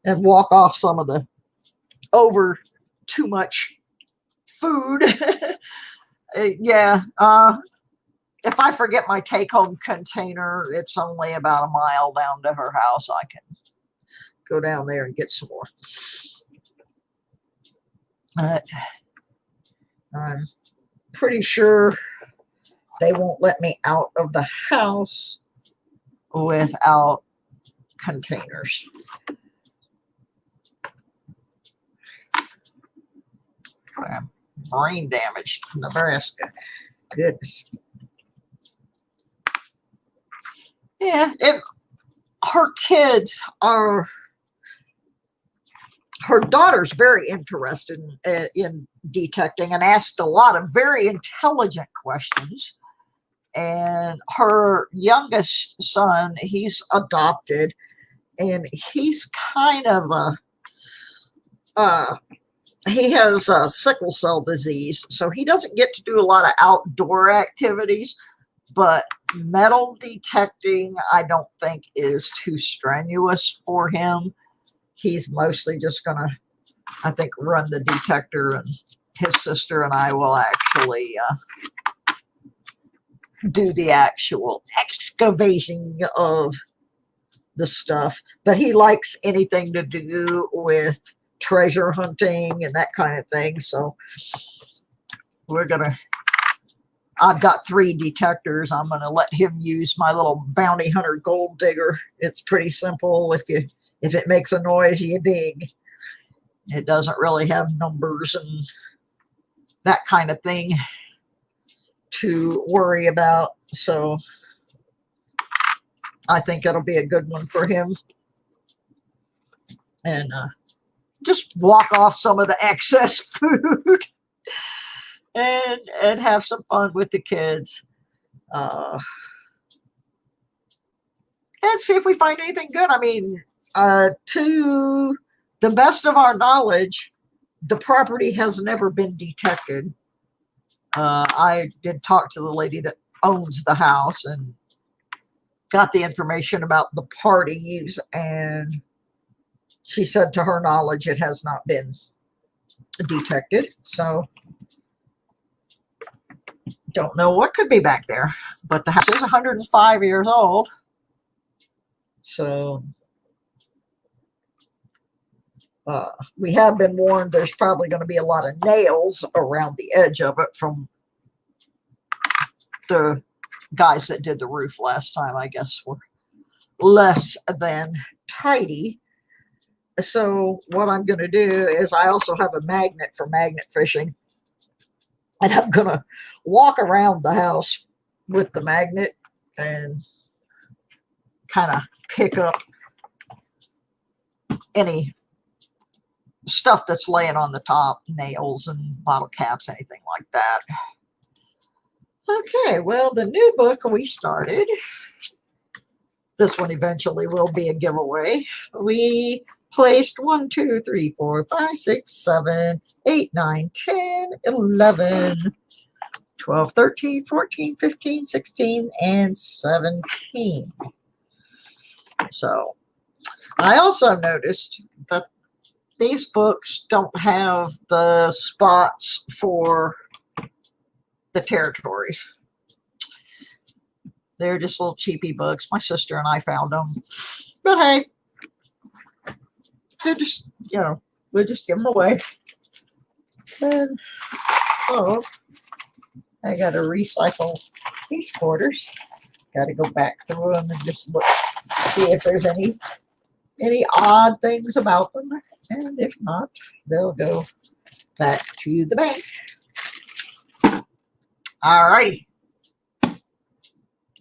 And walk off some of the over too much food. Yeah. If I forget my take-home container, it's only about a mile down to her house. I can go down there and get some more. I'm pretty sure they won't let me out of the house without containers. Brain damage, Nebraska. Goodness. Yeah, her kids are, her daughter's very interested in detecting and asked a lot of very intelligent questions. And her youngest son, he's adopted, and he's kind of he has sickle cell disease, so he doesn't get to do a lot of outdoor activities, but metal detecting, I don't think is too strenuous for him. He's mostly just going to, I think, run the detector, and his sister and I will actually do the actual excavating of the stuff. But he likes anything to do with treasure hunting and that kind of thing. So I've got 3 detectors. I'm going to let him use my little bounty hunter gold digger. It's pretty simple. If it makes a noise, you dig. It doesn't really have numbers and that kind of thing to worry about. So I think it'll be a good one for him. And just walk off some of the excess food and have some fun with the kids. And see if we find anything good. I mean, to the best of our knowledge, the property has never been detected. I did talk to the lady that owns the house and got the information about the parties, and she said to her knowledge it has not been detected. So don't know what could be back there, but the house is 105 years old. So we have been warned there's probably going to be a lot of nails around the edge of it from the guys that did the roof last time, I guess, were less than tidy. So what I'm going to do is I also have a magnet for magnet fishing, and I'm going to walk around the house with the magnet and kind of pick up any stuff that's laying on the top, nails and bottle caps, anything like that. Okay, well, the new book we started, this one eventually will be a giveaway. We placed 1, 2, 3, 4, 5, 6, 7, 8, 9, 10, 11, 12, 13, 14, 15, 16, and 17. So I also noticed that these books don't have the spots for the territories. They're just little cheapy books. My sister and I found them. But hey, they're just, we'll just give them away. And so I got to recycle these quarters. Got to go back through them and just look, see if there's any odd things about them. And if not, they'll go back to the bank. All righty.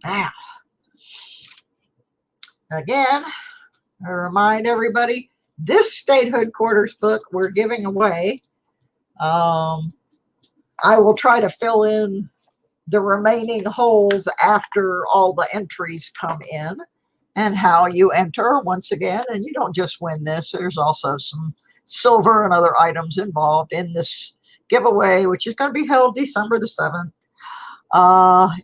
Now, again, I remind everybody, this statehood quarters book we're giving away. I will try to fill in the remaining holes after all the entries come in, and how you enter once again. And you don't just win this. There's also some silver and other items involved in this giveaway, which is going to be held December the 7th.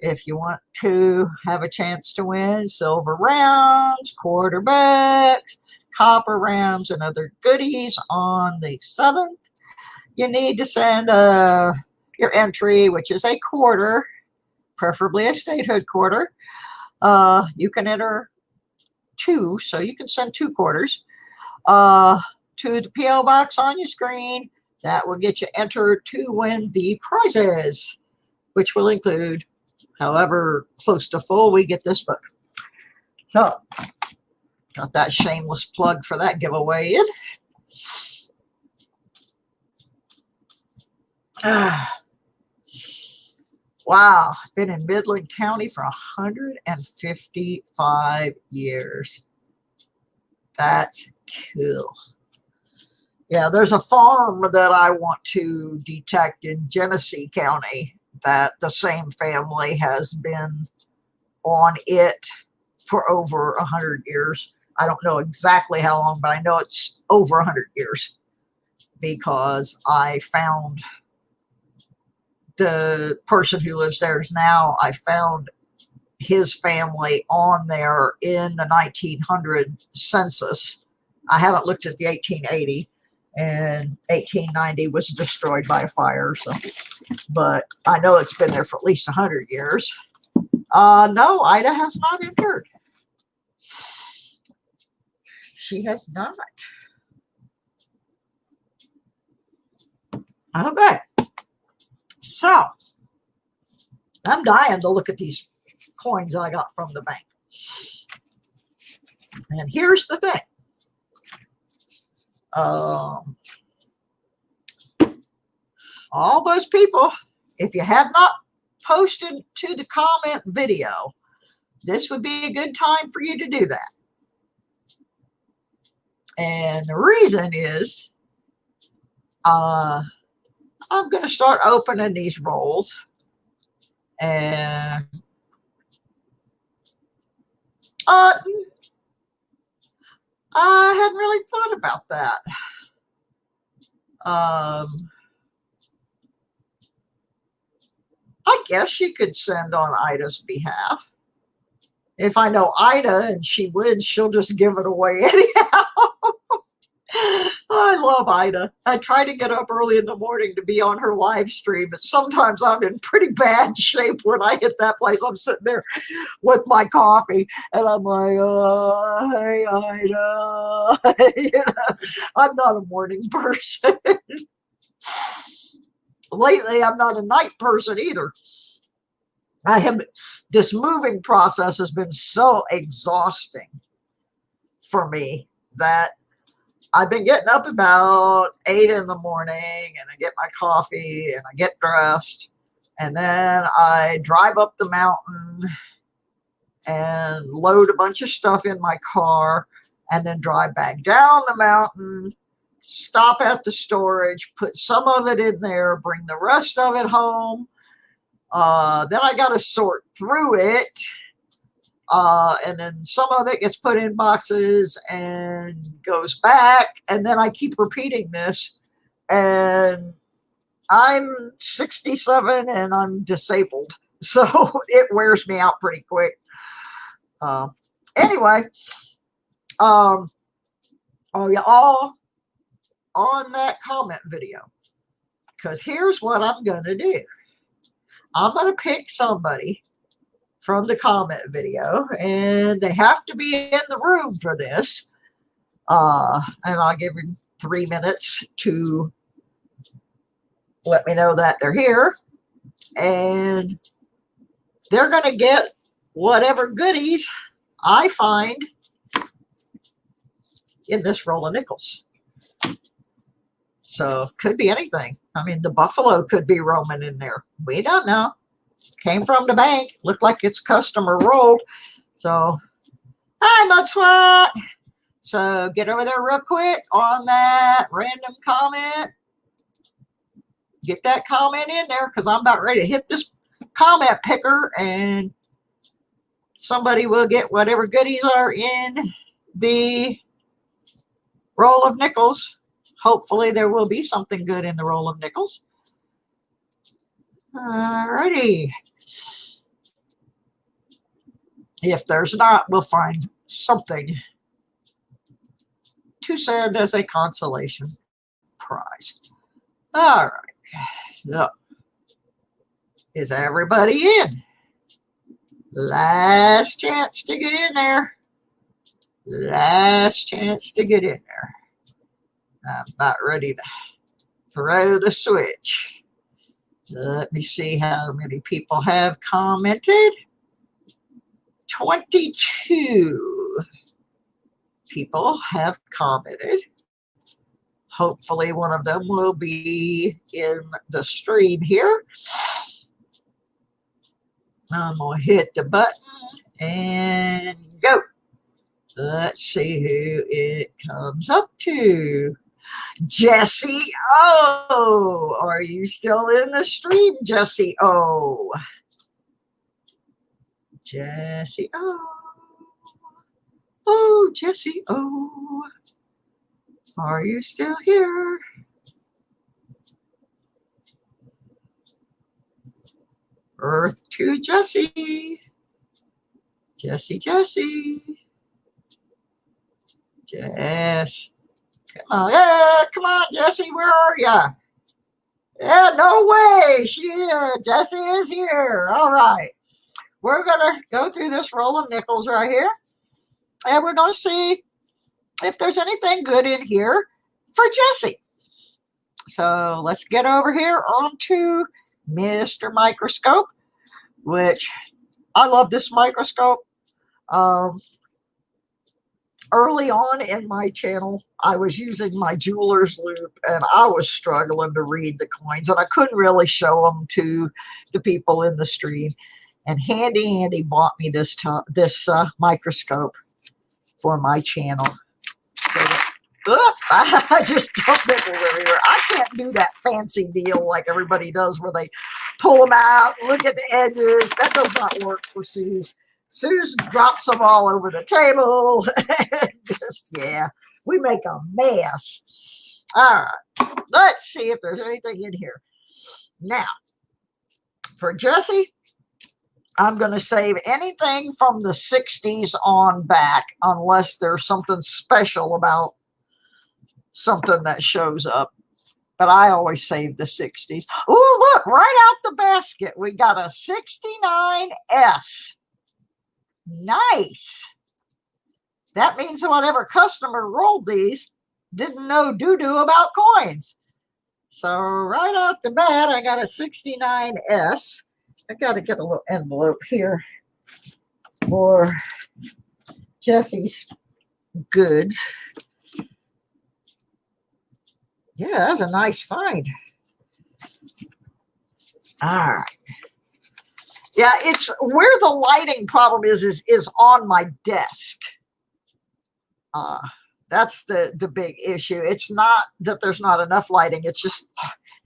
If you want to have a chance to win silver rounds, quarterbacks, copper rounds, and other goodies on the 7th, you need to send your entry, which is a quarter, preferably a statehood quarter. You can enter 2, so you can send 2 quarters to the P.O. box on your screen. That will get you entered to win the prizes, which will include however close to full we get this book. So, got that shameless plug for that giveaway in. Wow, been in Midland County for 155 years. That's cool. Yeah, there's a farm that I want to detect in Genesee County. that the same family has been on it for over 100 years. I don't know exactly how long, but I know it's over 100 years because I found the person who lives there now, I found his family on there in the 1900 census. I haven't looked at the 1880, and 1890 was destroyed by a fire. So, but I know it's been there for at least 100 years. No, Ida has not entered. She has not. Okay. So, I'm dying to look at these coins I got from the bank. And here's the thing. All those people, if you have not posted to the comment video, this would be a good time for you to do that. And the reason is I'm going to start opening these rolls, and I hadn't really thought about that. I guess you could send on Ida's behalf. If I know Ida and she wins, she'll just give it away anyhow. I love Ida. I try to get up early in the morning to be on her live stream, but sometimes I'm in pretty bad shape when I hit that place. I'm sitting there with my coffee, and I'm like, oh, hey, Ida. You know, I'm not a morning person. Lately, I'm not a night person either. This moving process has been so exhausting for me that I've been getting up about 8 in the morning, and I get my coffee and I get dressed, and then I drive up the mountain and load a bunch of stuff in my car, and then drive back down the mountain, stop at the storage, put some of it in there, bring the rest of it home. Then I got to sort through it. And then some of it gets put in boxes and goes back. And then I keep repeating this. And I'm 67 and I'm disabled. So it wears me out pretty quick. Anyway. Oh yeah, all on that comment video. Because here's what I'm going to do. I'm going to pick somebody from the comment video, and they have to be in the room for this. And I'll give them 3 minutes to let me know that they're here. And they're going to get whatever goodies I find in this roll of nickels. So could be anything. I mean, the buffalo could be roaming in there. We don't know. Came from the bank. Looked like it's customer rolled. So, hi, Mudswat. So get over there real quick on that random comment. Get that comment in there because I'm about ready to hit this comment picker, and somebody will get whatever goodies are in the roll of nickels. Hopefully there will be something good in the roll of nickels. Alrighty. If there's not, we'll find something to send as a consolation prize. All right. So, is everybody in? Last chance to get in there. Last chance to get in there. I'm about ready to throw the switch. Let me see how many people have commented. 22 people have commented. Hopefully one of them will be in the stream here. I'm going to hit the button and go. Let's see who it comes up to. Jesse O. Are you still in the stream, Jesse O? Jesse O. Oh, Jesse O. Are you still here? Earth to Jesse. Jesse, Jesse. Jess. Come on. Yeah, come on, Jesse. Where are you? Yeah, no way. Jesse is here. All right. We're going to go through this roll of nickels right here. And we're going to see if there's anything good in here for Jesse. So let's get over here onto Mr. Microscope, which I love this microscope. Early on in my channel, I was using my jeweler's loupe and I was struggling to read the coins and I couldn't really show them to the people in the stream. And Handy Andy bought me this microscope for my channel. So I just dumped nickels everywhere. I can't do that fancy deal like everybody does where they pull them out, look at the edges. That does not work for Suze. Suze drops them all over the table. Just, yeah, we make a mess. All right, let's see if there's anything in here. Now, for Jesse, I'm going to save anything from the 60s on back unless there's something special about something that shows up. But I always save the 60s. Oh, look, right out the basket. We got a 69S. Nice. That means whatever customer rolled these didn't know doo-doo about coins. So right off the bat, I got a 69S. I got to get a little envelope here for Jesse's goods. Yeah, that was a nice find. All right. Yeah, it's where the lighting problem is on my desk. That's the big issue. It's not that there's not enough lighting. It's just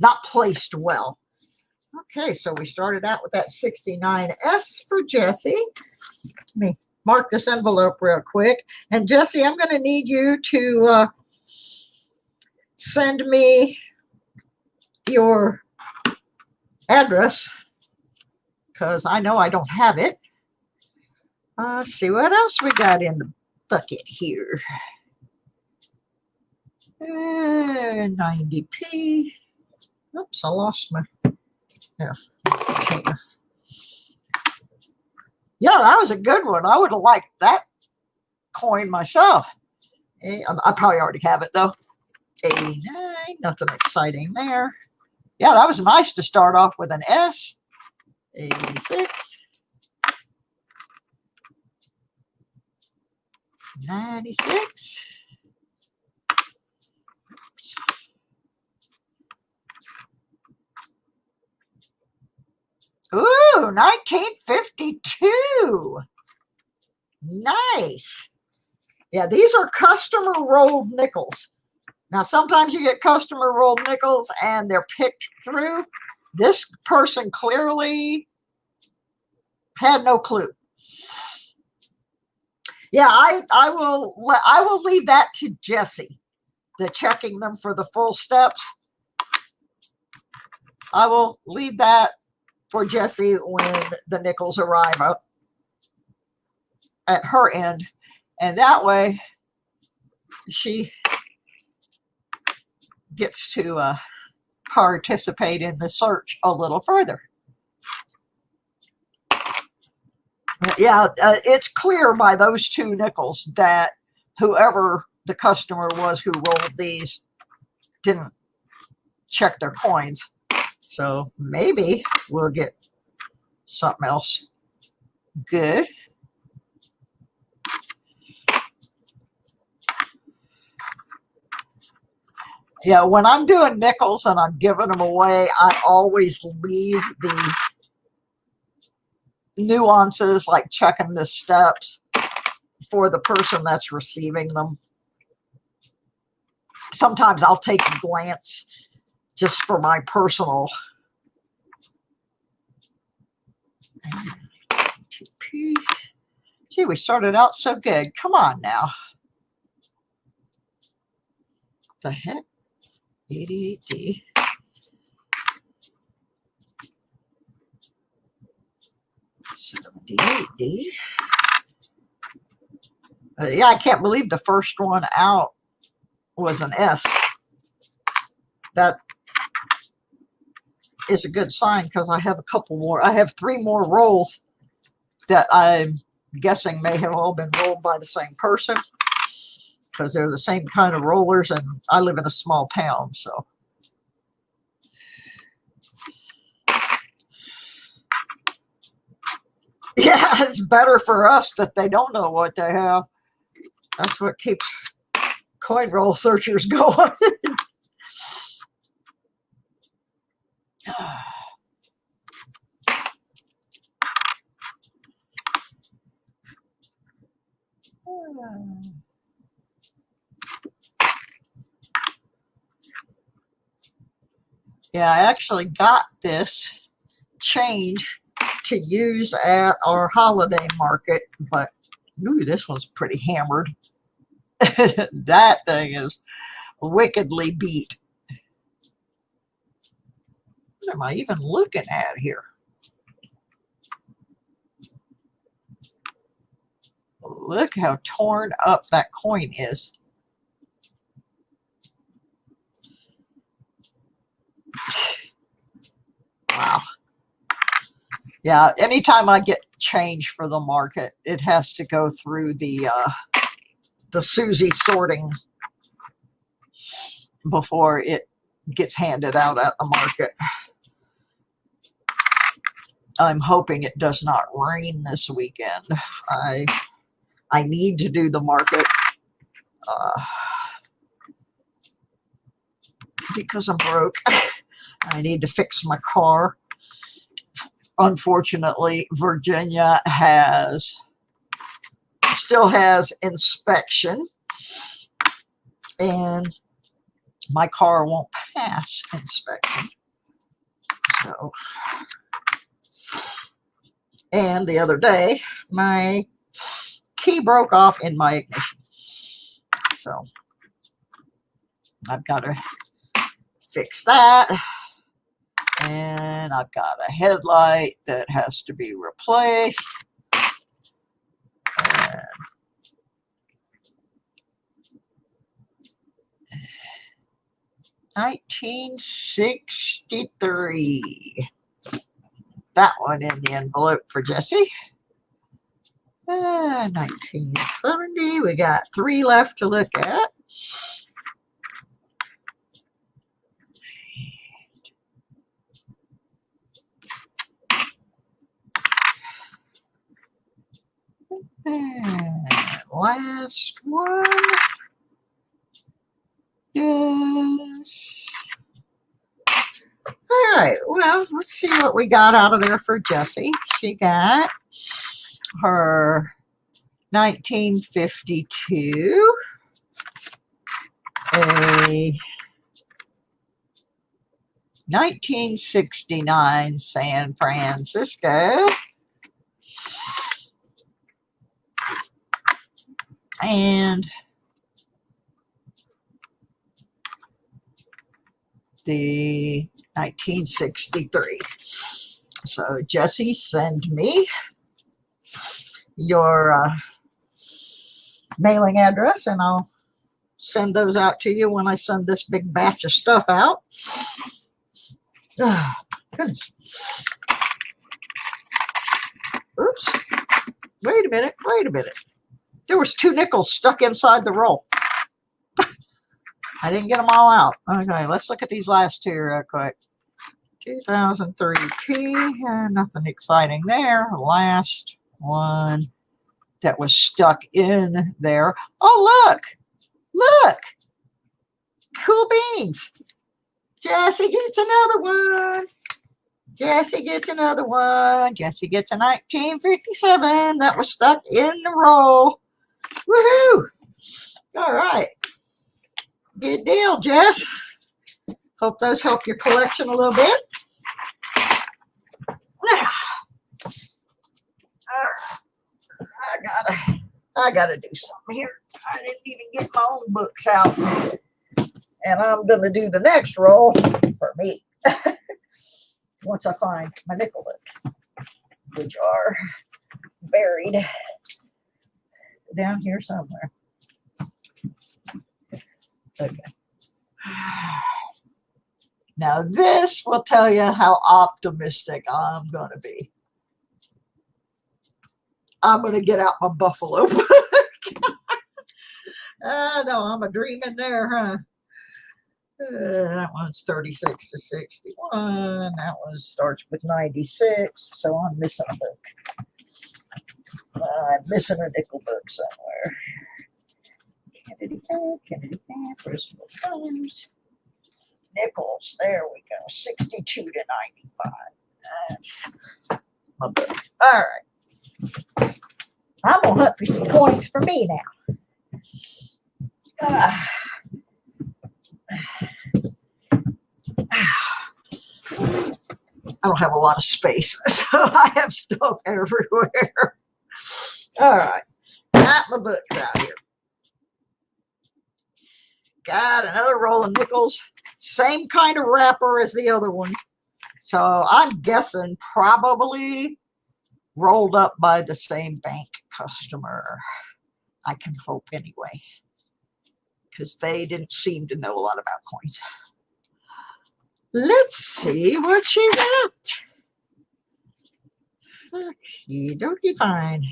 not placed well. Okay, so we started out with that 69S for Jesse. Let me mark this envelope real quick. And Jesse, I'm going to need you to send me your address because I know I don't have it. Let's see what else we got in the bucket here. 90p. Oops, I lost my... Yeah. Yeah, that was a good one. I would have liked that coin myself. I probably already have it, though. 89, nothing exciting there. Yeah, that was nice to start off with an S. 86. 96. Ooh, 1952. Nice. Yeah, these are customer rolled nickels. Now, sometimes you get customer rolled nickels and they're picked through. This person clearly had no clue. Yeah, I will leave that to Jesse, the checking them for the full steps. I will leave that for Jesse when the nickels arrive up at her end. And that way she gets to participate in the search a little further. Yeah, it's clear by those two nickels that whoever the customer was who rolled these didn't check their coins. So maybe we'll get something else good. Yeah, when I'm doing nickels and I'm giving them away, I always leave the nuances like checking the steps for the person that's receiving them. sometimes I'll take a glance just for my personal. Gee, we started out so good. Come on now. The heck? 88D. $78D. Yeah, I can't believe the first one out was an S. That is a good sign because I have a couple more. I have 3 more rolls that I'm guessing may have all been rolled by the same person because they're the same kind of rollers, and I live in a small town, so. Yeah, it's better for us that they don't know what they have. That's what keeps coin roll searchers going. Yeah, I actually got this change to use at our holiday market, but ooh, this one's pretty hammered. That thing is wickedly beat. What am I even looking at here? Look how torn up that coin is. Wow. Yeah, anytime I get change for the market, it has to go through the Susie sorting before it gets handed out at the market. I'm hoping it does not rain this weekend. I need to do the market because I'm broke. I need to fix my car. Unfortunately, Virginia still has inspection, and my car won't pass inspection. So, and the other day, my key broke off in my ignition. So, I've got to fix that. And I've got a headlight that has to be replaced. And 1963. That one in the envelope for Jesse. 1970. We got 3 left to look at. And last one. Yes. All right. Well, let's see what we got out of there for Jessie. She got her 1952, a 1969 San Francisco, and the 1963. So Jesse, send me your mailing address and I'll send those out to you when I send this big batch of stuff out. Oh, goodness. Oops. Wait a minute. There was 2 nickels stuck inside the roll. I didn't get them all out. Okay, let's look at these last 2 real quick. 2003 P, nothing exciting there. Last one that was stuck in there. Oh, look, cool beans. Jesse gets another one. Jesse gets a 1957 that was stuck in the roll. Woohoo! All right. Good deal, Jess. Hope those help your collection a little bit. Now, I gotta do something here. I didn't even get my own books out. And I'm gonna do the next roll for me. Once I find my nickel books, which are buried down here somewhere. Okay. Now this will tell you how optimistic I'm going to be. I'm going to get out my Buffalo book. No, I'm a dreaming there, huh? That one's 36 to 61. That one starts with 96. So I'm missing a book. I'm missing a nickel book somewhere. Kennedy Path, Bristol Times. Nickels, there we go. 62 to 95. That's my book. All right. I'm going to hunt for some coins for me now. I don't have a lot of space, so I have stuff everywhere. All right. Got my books out here. Got another roll of nickels. Same kind of wrapper as the other one. So I'm guessing probably rolled up by the same bank customer. I can hope anyway. Because they didn't seem to know a lot about coins. Let's see what she got. Okie dokie fine.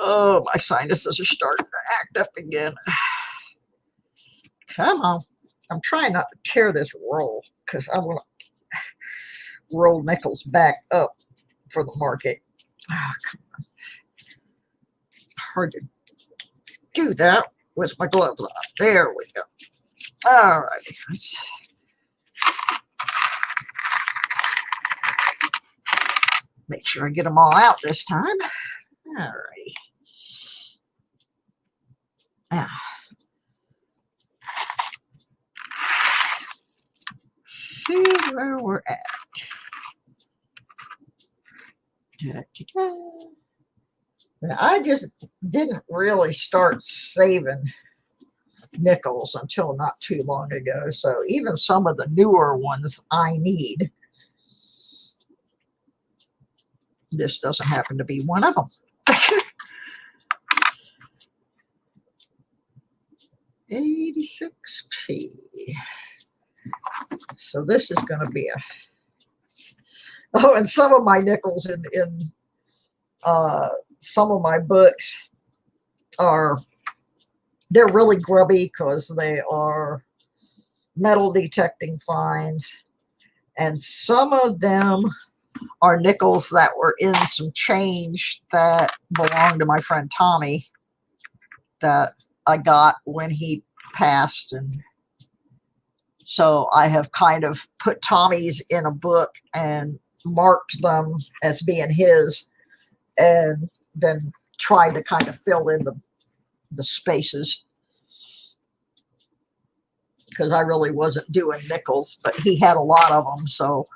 Oh, my sinuses are starting to act up again. Come on. I'm trying not to tear this roll because I want to roll nickels back up for the market. Oh, come on. Hard to do that with my gloves on. There we go. All right. Let's make sure I get them all out this time. All righty. See where we're at. Da, da, da. Now, I just didn't really start saving nickels until not too long ago. So even some of the newer ones I need. This doesn't happen to be one of them. 86p. So this is going to be a... Oh, and some of my nickels in some of my books are... They're really grubby because they are metal detecting finds. And some of them are nickels that were in some change that belonged to my friend Tommy that I got when he passed. And so I have kind of put Tommy's in a book and marked them as being his and then tried to kind of fill in the spaces because I really wasn't doing nickels, but he had a lot of them. So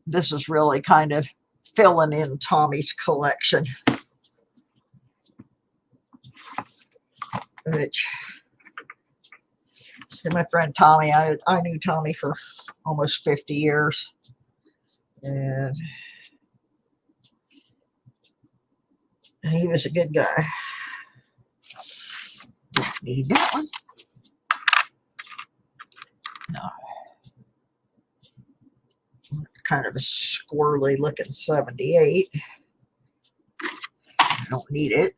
this is really kind of filling in Tommy's collection. Which, my friend Tommy, I knew Tommy for almost 50 years. And he was a good guy. Didn't need that one. No. Kind of a squirrely looking 78. I don't need it.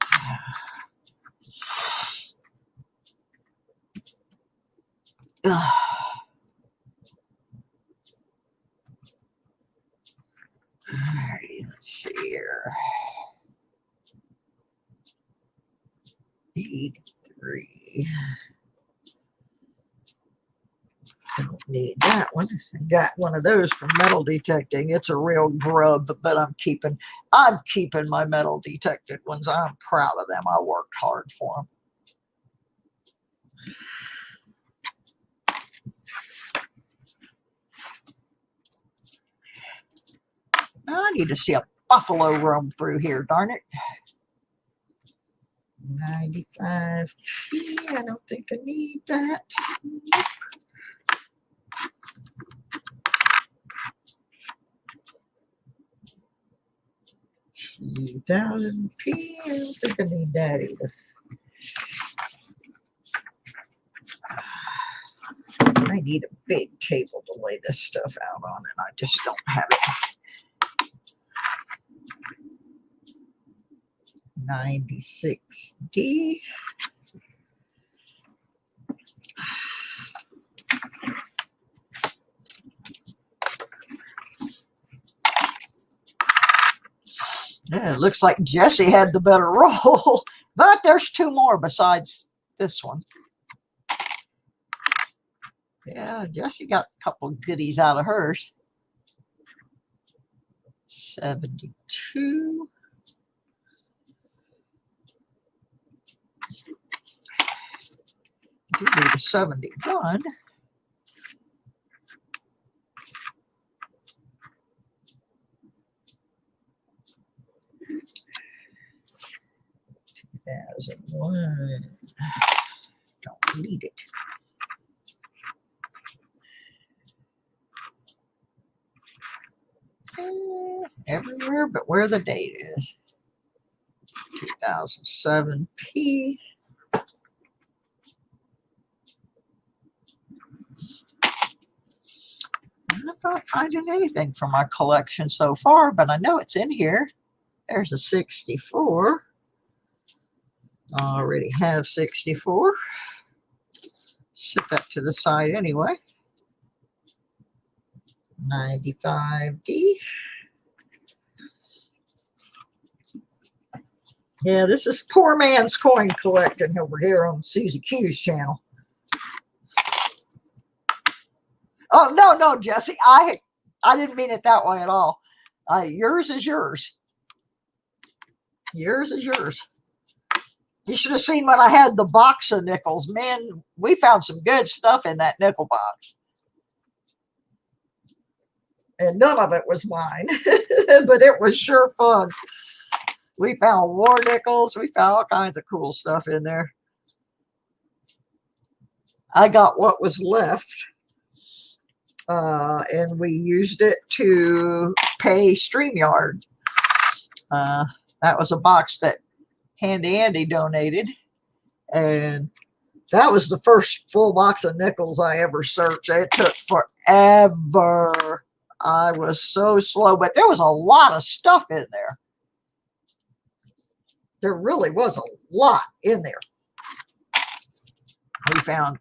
Alrighty, let's see here. 83. Don't need that one. I got one of those from metal detecting. It's a real grub, but I'm keeping my metal detected ones. I'm proud of them. I worked hard for them. I need to see a buffalo roam through here, darn it. 95. I don't think I need that. 2000p. I don't think I need that either. I need a big table to lay this stuff out on, and I just don't have it. 96D. Yeah, it looks like Jesse had the better roll, but there's two more besides this one. Yeah, Jesse got a couple goodies out of hers. 72. Do need a 71. One. Don't need it. Everywhere but where the date is. 2007p. I'm not finding anything from my collection so far, but I know it's in here. There's a 64. I already have 64. Set that to the side anyway. 95D. Yeah, this is poor man's coin collecting over here on Susie Q's channel. Oh, no, Jesse. I didn't mean it that way at all. Yours is yours. Yours is yours. You should have seen when I had the box of nickels. Man, we found some good stuff in that nickel box. And none of it was mine, but it was sure fun. We found war nickels. We found all kinds of cool stuff in there. I got what was left, and we used it to pay StreamYard. That was a box that Handy Andy donated, and that was the first full box of nickels I ever searched. It took forever. I was so slow, but there was a lot of stuff in there. There really was a lot in there. We found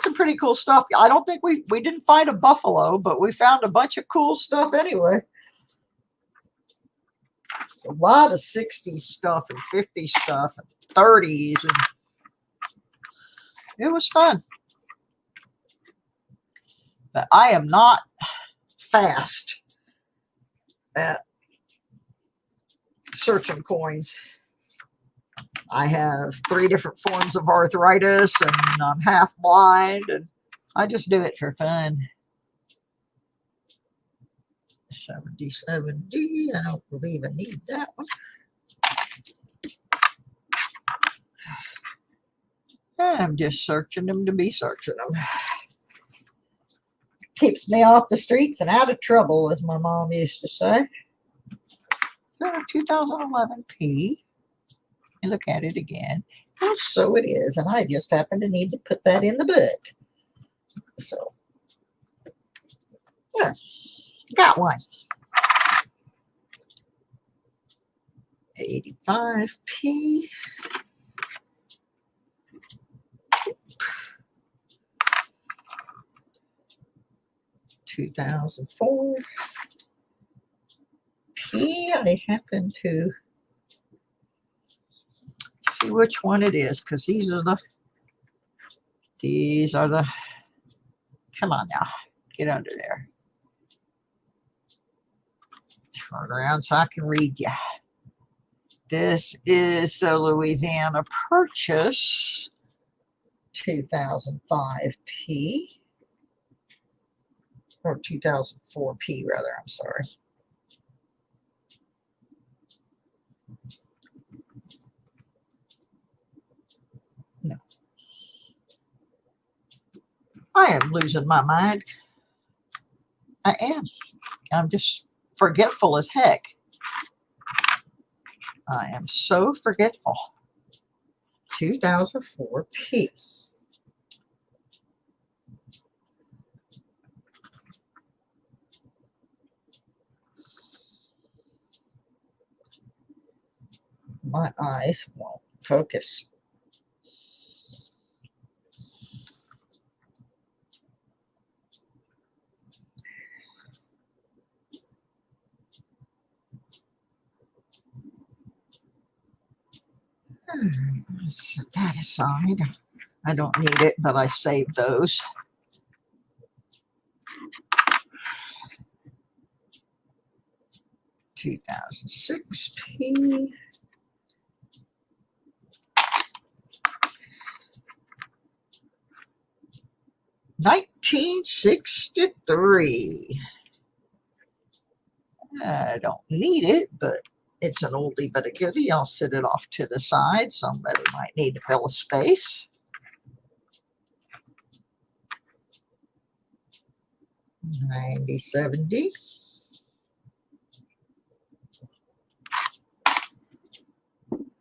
some pretty cool stuff. I don't think we didn't find a buffalo, but we found a bunch of cool stuff anyway. A lot of 60s stuff and 50s stuff and 30s, and it was fun. But I am not fast at searching coins. I have 3 different forms of arthritis, and I'm half blind, and I just do it for fun. 77D. I don't believe I need that one. I'm just searching them to be searching them. Keeps me off the streets and out of trouble, as my mom used to say. 2011p. Look at it again. Well, so it is, and I just happen to need to put that in the book. So, yeah, got one. 85p. 2004. I happen to see which one it is, because these are the Come on now. Get under there. Turn around so I can read you. This is the Louisiana Purchase 2005P. Or 2004P rather, I'm sorry. No. I am losing my mind. I am. I'm just forgetful as heck. I am so forgetful. 2004P. My eyes won't focus. Set that aside. I don't need it, but I saved those. $2006P. $1963. I don't need it, but it's an oldie but a goodie. I'll set it off to the side. Somebody might need to fill a space. $90.70.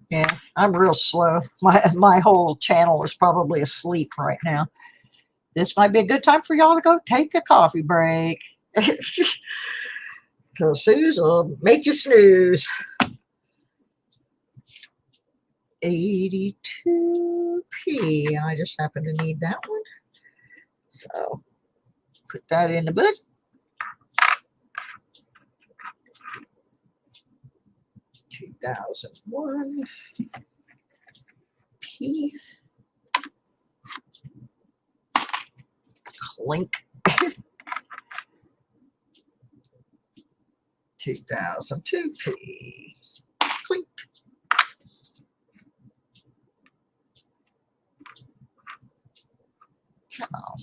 Yeah, I'm real slow. My whole channel is probably asleep right now. This might be a good time for y'all to go take a coffee break. Because Suze will make you snooze. 82P. I just happen to need that one. So put that in the book. $2001 P. Clink. 2002 P. Clink. Come on.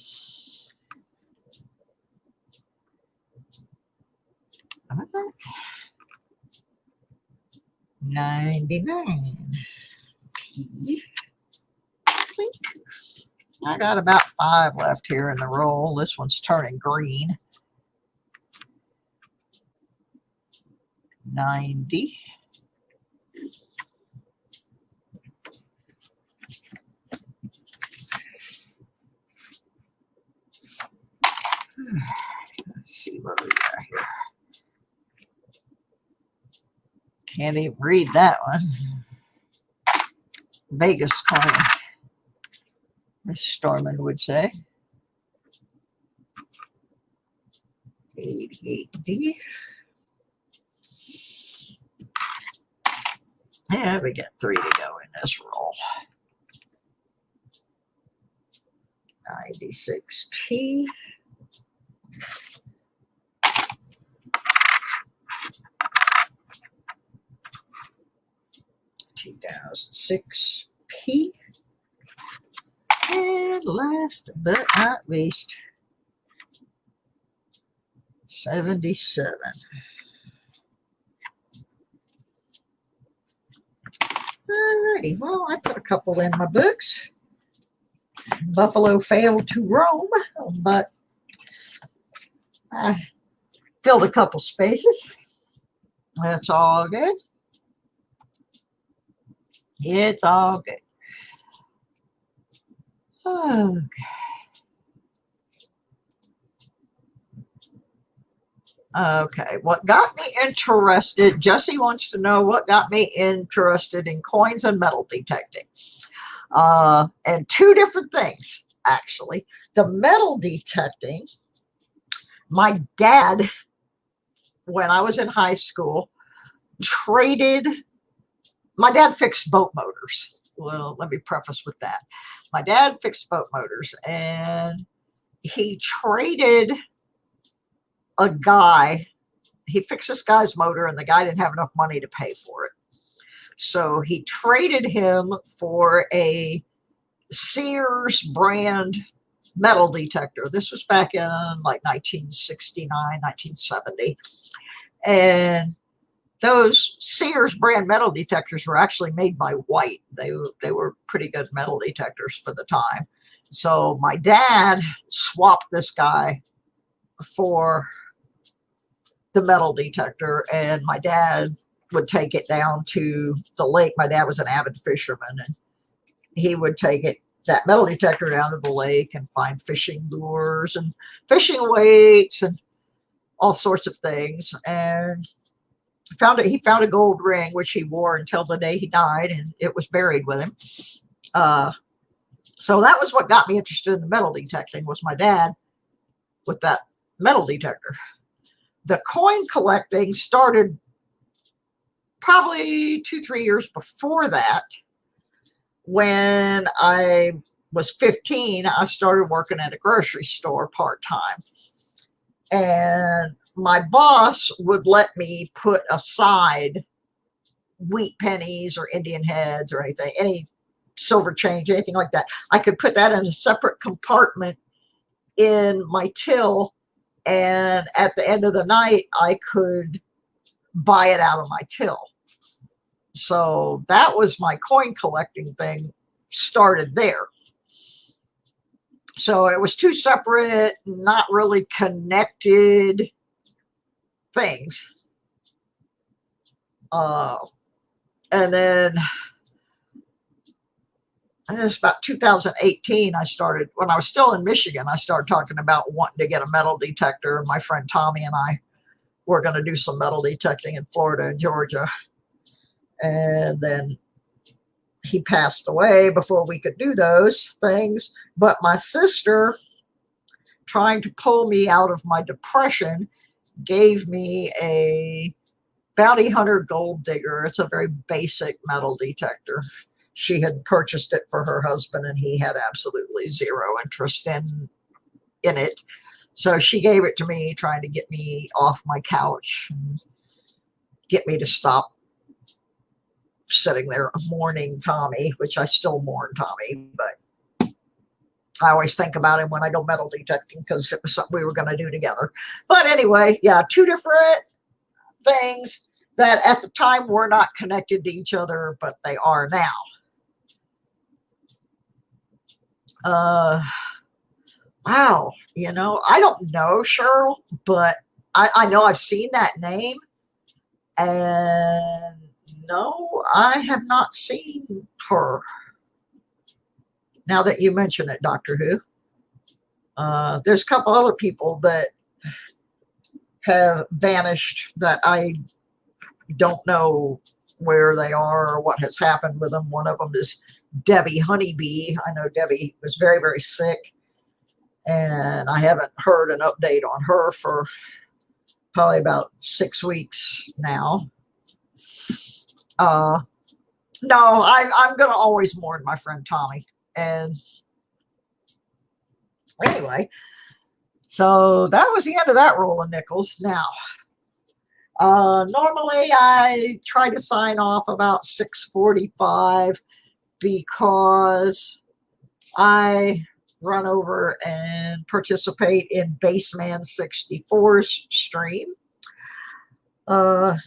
Uh-huh. 99 P. Clink. I got about 5 left here in the roll. This one's turning green. 90. Let's see what we got here. Can't even read that one. Vegas coin, Miss Storman would say. 88D. Yeah, we got 3 to go in this roll. 96P. $2006P. And last but not least, 77. Alrighty, well, I put a couple in my books. Buffalo failed to roam, but I filled a couple spaces. That's all good. It's all good. Okay. Okay, what got me interested, Jesse wants to know what got me interested in coins and metal detecting. And 2 different things, actually. The metal detecting, my dad, when I was in high school, my dad fixed boat motors. Well, let me preface with that. My dad fixed boat motors, and he traded a guy. He fixed this guy's motor, and the guy didn't have enough money to pay for it. So he traded him for a Sears brand metal detector. This was back in like 1969, 1970. And those Sears brand metal detectors were actually made by White. They were pretty good metal detectors for the time. So my dad swapped this guy for the metal detector, and my dad would take it down to the lake. My dad was an avid fisherman, and he would take that metal detector down to the lake and find fishing lures and fishing weights and all sorts of things. And he found a gold ring, which he wore until the day he died, and it was buried with him. So that was what got me interested in the metal detecting, was my dad with that metal detector. The coin collecting started probably 2-3 years before that. When I was 15, I started working at a grocery store part-time. And my boss would let me put aside wheat pennies or Indian heads or anything, any silver change, anything like that. I could put that in a separate compartment in my till, and at the end of the night, I could buy it out of my till. So that was my coin collecting thing, started there. So it was two separate, not really connected things. And then I guess about 2018, when I was still in Michigan, I started talking about wanting to get a metal detector. My friend Tommy and I were going to do some metal detecting in Florida and Georgia. And then he passed away before we could do those things. But my sister, trying to pull me out of my depression, gave me a Bounty Hunter Gold Digger. It's a very basic metal detector. She had purchased it for her husband, and he had absolutely zero interest in it. So she gave it to me, trying to get me off my couch and get me to stop sitting there mourning Tommy, which I still mourn Tommy, but I always think about him when I go metal detecting because it was something we were going to do together. But anyway, yeah, two different things that at the time were not connected to each other, but they are now. Wow, I don't know Cheryl, but I know I've seen that name, and no, I have not seen her. Now that you mention it, Doctor Who, there's a couple other people that have vanished that I don't know where they are or what has happened with them. One of them is Debbie Honeybee. I know Debbie was very, very sick, and I haven't heard an update on her for probably about 6 weeks now. No, I'm going to always mourn my friend Tommy. And anyway, so that was the end of that roll of nickels. Now, normally I try to sign off about 6:45 because I run over and participate in Baseman 64's stream.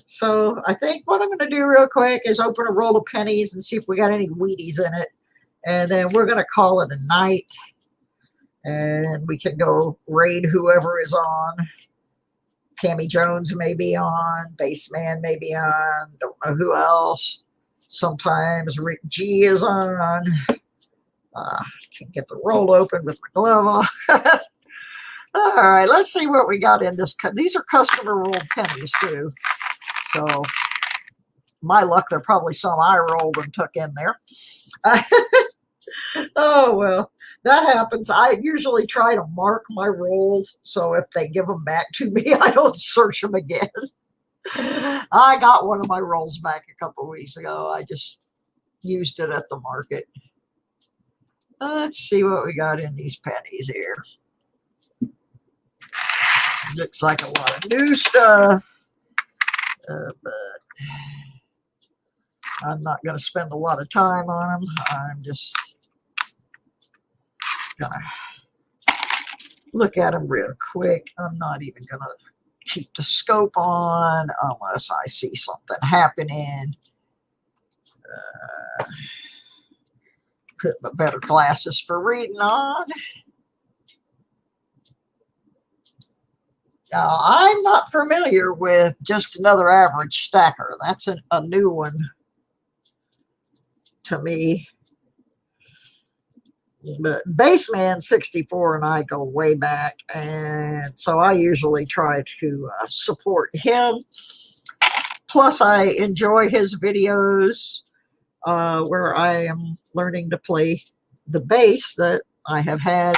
So I think what I'm going to do real quick is open a roll of pennies and see if we got any Wheaties in it. And then we're going to call it a night. And we can go raid whoever is on. Cammy Jones may be on. Baseman may be on. Don't know who else. Sometimes Rick G is on. Can't get the roll open with my glove off. All right, let's see what we got in this. These are customer rolled pennies too. So my luck, they're probably some I rolled and took in there. Oh, well, that happens. I usually try to mark my rolls, so if they give them back to me, I don't search them again. I got one of my rolls back a couple of weeks ago. I just used it at the market. Let's see what we got in these pennies here. Looks like a lot of new stuff, but I'm not going to spend a lot of time on them. I'm just going to look at them real quick. I'm not even going to keep the scope on unless I see something happening. Put my better glasses for reading on. Now, I'm not familiar with just another average stacker. That's a new one to me. But Baseman 64 and I go way back, and so I usually try to support him. Plus, I enjoy his videos where I am learning to play the bass that I have had.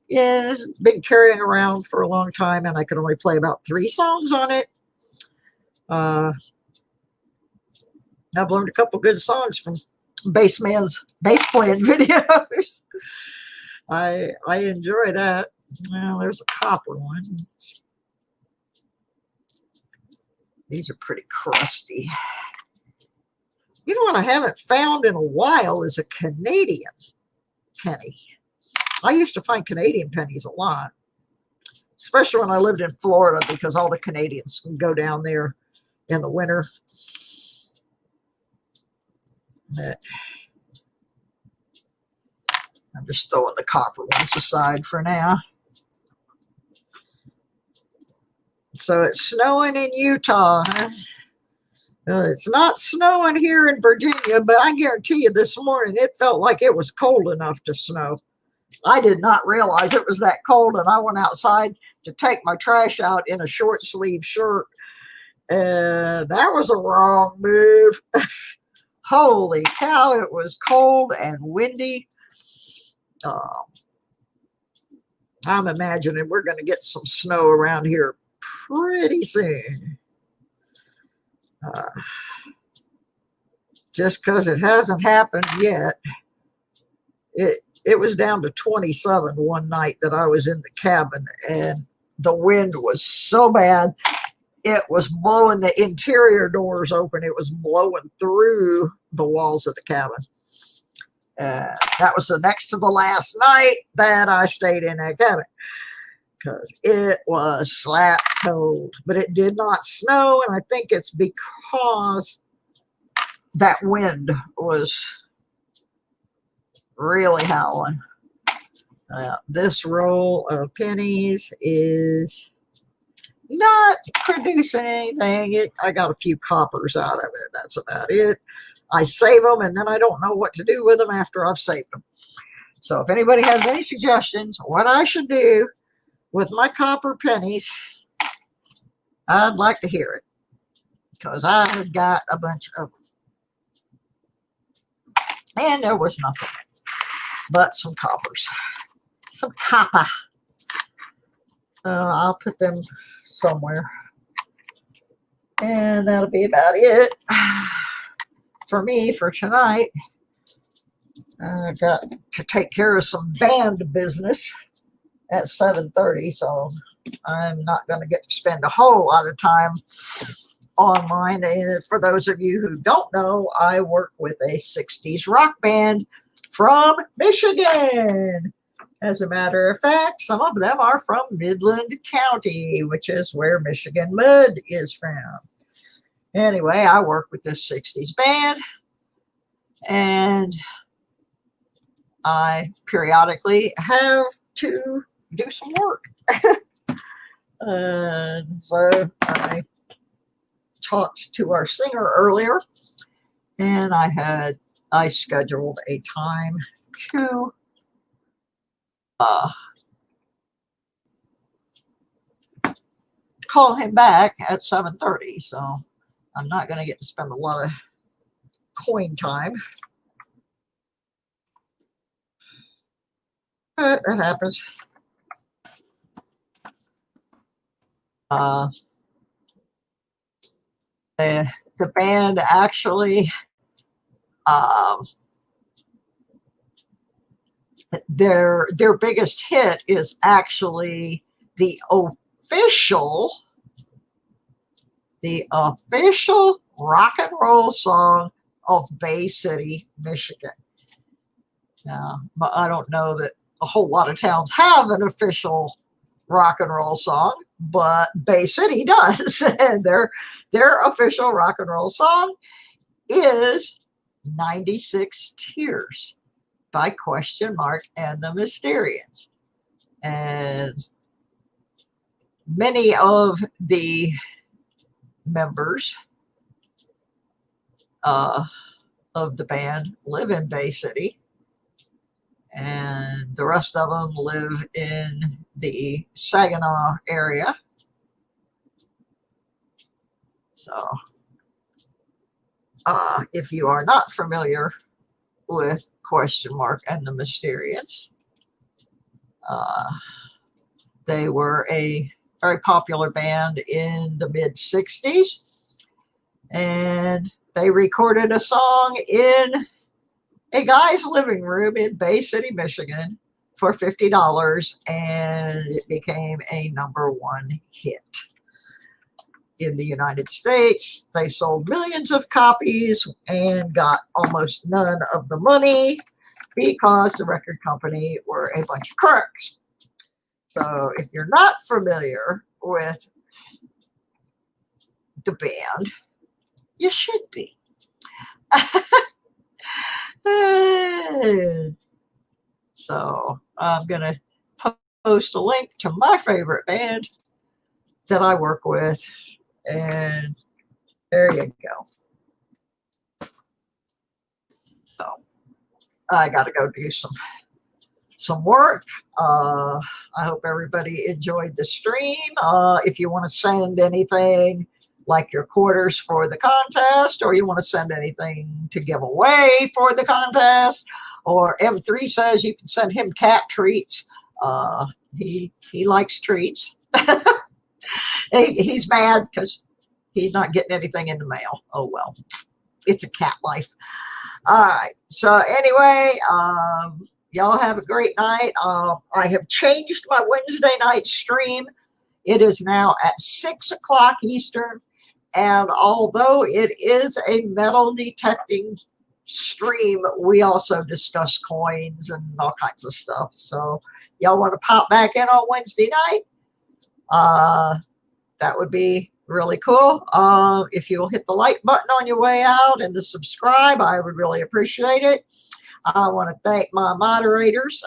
Yeah, been carrying around for a long time, and I could only play about 3 songs on it. I've learned a couple good songs from Bassman's bass playing videos. I enjoy that. Well, there's a copper one. These are pretty crusty. You know what I haven't found in a while is a Canadian penny. I used to find Canadian pennies a lot, especially when I lived in Florida, because all the Canadians can go down there in the winter. But I'm just throwing the copper ones aside for now. So it's snowing in Utah. It's not snowing here in Virginia, but I guarantee you this morning it felt like it was cold enough to snow. I did not realize it was that cold, and I went outside to take my trash out in a short sleeve shirt, and that was a wrong move. Holy cow, it was cold and windy. I'm imagining we're going to get some snow around here pretty soon. Just because it hasn't happened yet. It was down to 27 one night that I was in the cabin, and the wind was so bad. It was blowing the interior doors open. It was blowing through the walls of the cabin. That was the next to the last night that I stayed in that cabin, because it was slap cold. But it did not snow, and I think it's because that wind was really howling. This roll of pennies is not producing anything. I got a few coppers out of it. That's about it. I save them, and then I don't know what to do with them after I've saved them. So if anybody has any suggestions what I should do with my copper pennies, I'd like to hear it, because I've got a bunch of them. And there was nothing but some coppers. Some copper. I'll put them somewhere. And that'll be about it for me for tonight. I got to take care of some band business at 7:30, so I'm not going to get to spend a whole lot of time online. And for those of you who don't know, I work with a 60s rock band from Michigan. As a matter of fact, some of them are from Midland County, which is where Michigan Mud is from. Anyway, I work with this 60s band, and I periodically have to do some work. And so I talked to our singer earlier, and I scheduled a time to call him back at 7:30. So I'm not going to get to spend a lot of coin time. But it happens. The band actually, their biggest hit is actually the official rock and roll song of Bay City, Michigan. Now, I don't know that a whole lot of towns have an official rock and roll song, but Bay City does. And their official rock and roll song is 96 Tears by Question Mark and the Mysterians. And many of the members of the band live in Bay City, and the rest of them live in the Saginaw area. So if you are not familiar with Question Mark and the Mysterians, they were a very popular band in the mid-60s, and they recorded a song in a guy's living room in Bay City, Michigan for $50, and it became a #1 hit in the United States. They sold millions of copies and got almost none of the money because the record company were a bunch of crooks. So if you're not familiar with the band, you should be. So I'm going to post a link to my favorite band that I work with. And there you go. So I got to go do some work. I hope everybody enjoyed the stream. If you want to send anything like your quarters for the contest, or you want to send anything to give away for the contest, or M3 says you can send him cat treats. He likes treats. He's mad because he's not getting anything in the mail. Oh, well, it's a cat life. All right. So anyway, y'all have a great night. I have changed my Wednesday night stream. It is now at 6 o'clock Eastern. And although it is a metal detecting stream, we also discuss coins and all kinds of stuff. So y'all want to pop back in on Wednesday night? That would be really cool. If you will hit the like button on your way out and the subscribe, I would really appreciate it. I want to thank my moderators.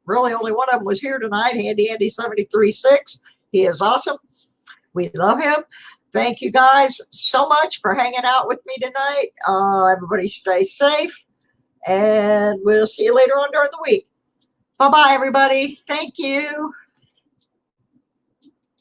Really, only one of them was here tonight, Handy Andy 736. He is awesome. We love him. Thank you guys so much for hanging out with me tonight. Everybody stay safe, and we'll see you later on during the week. Bye-bye, everybody. Thank you.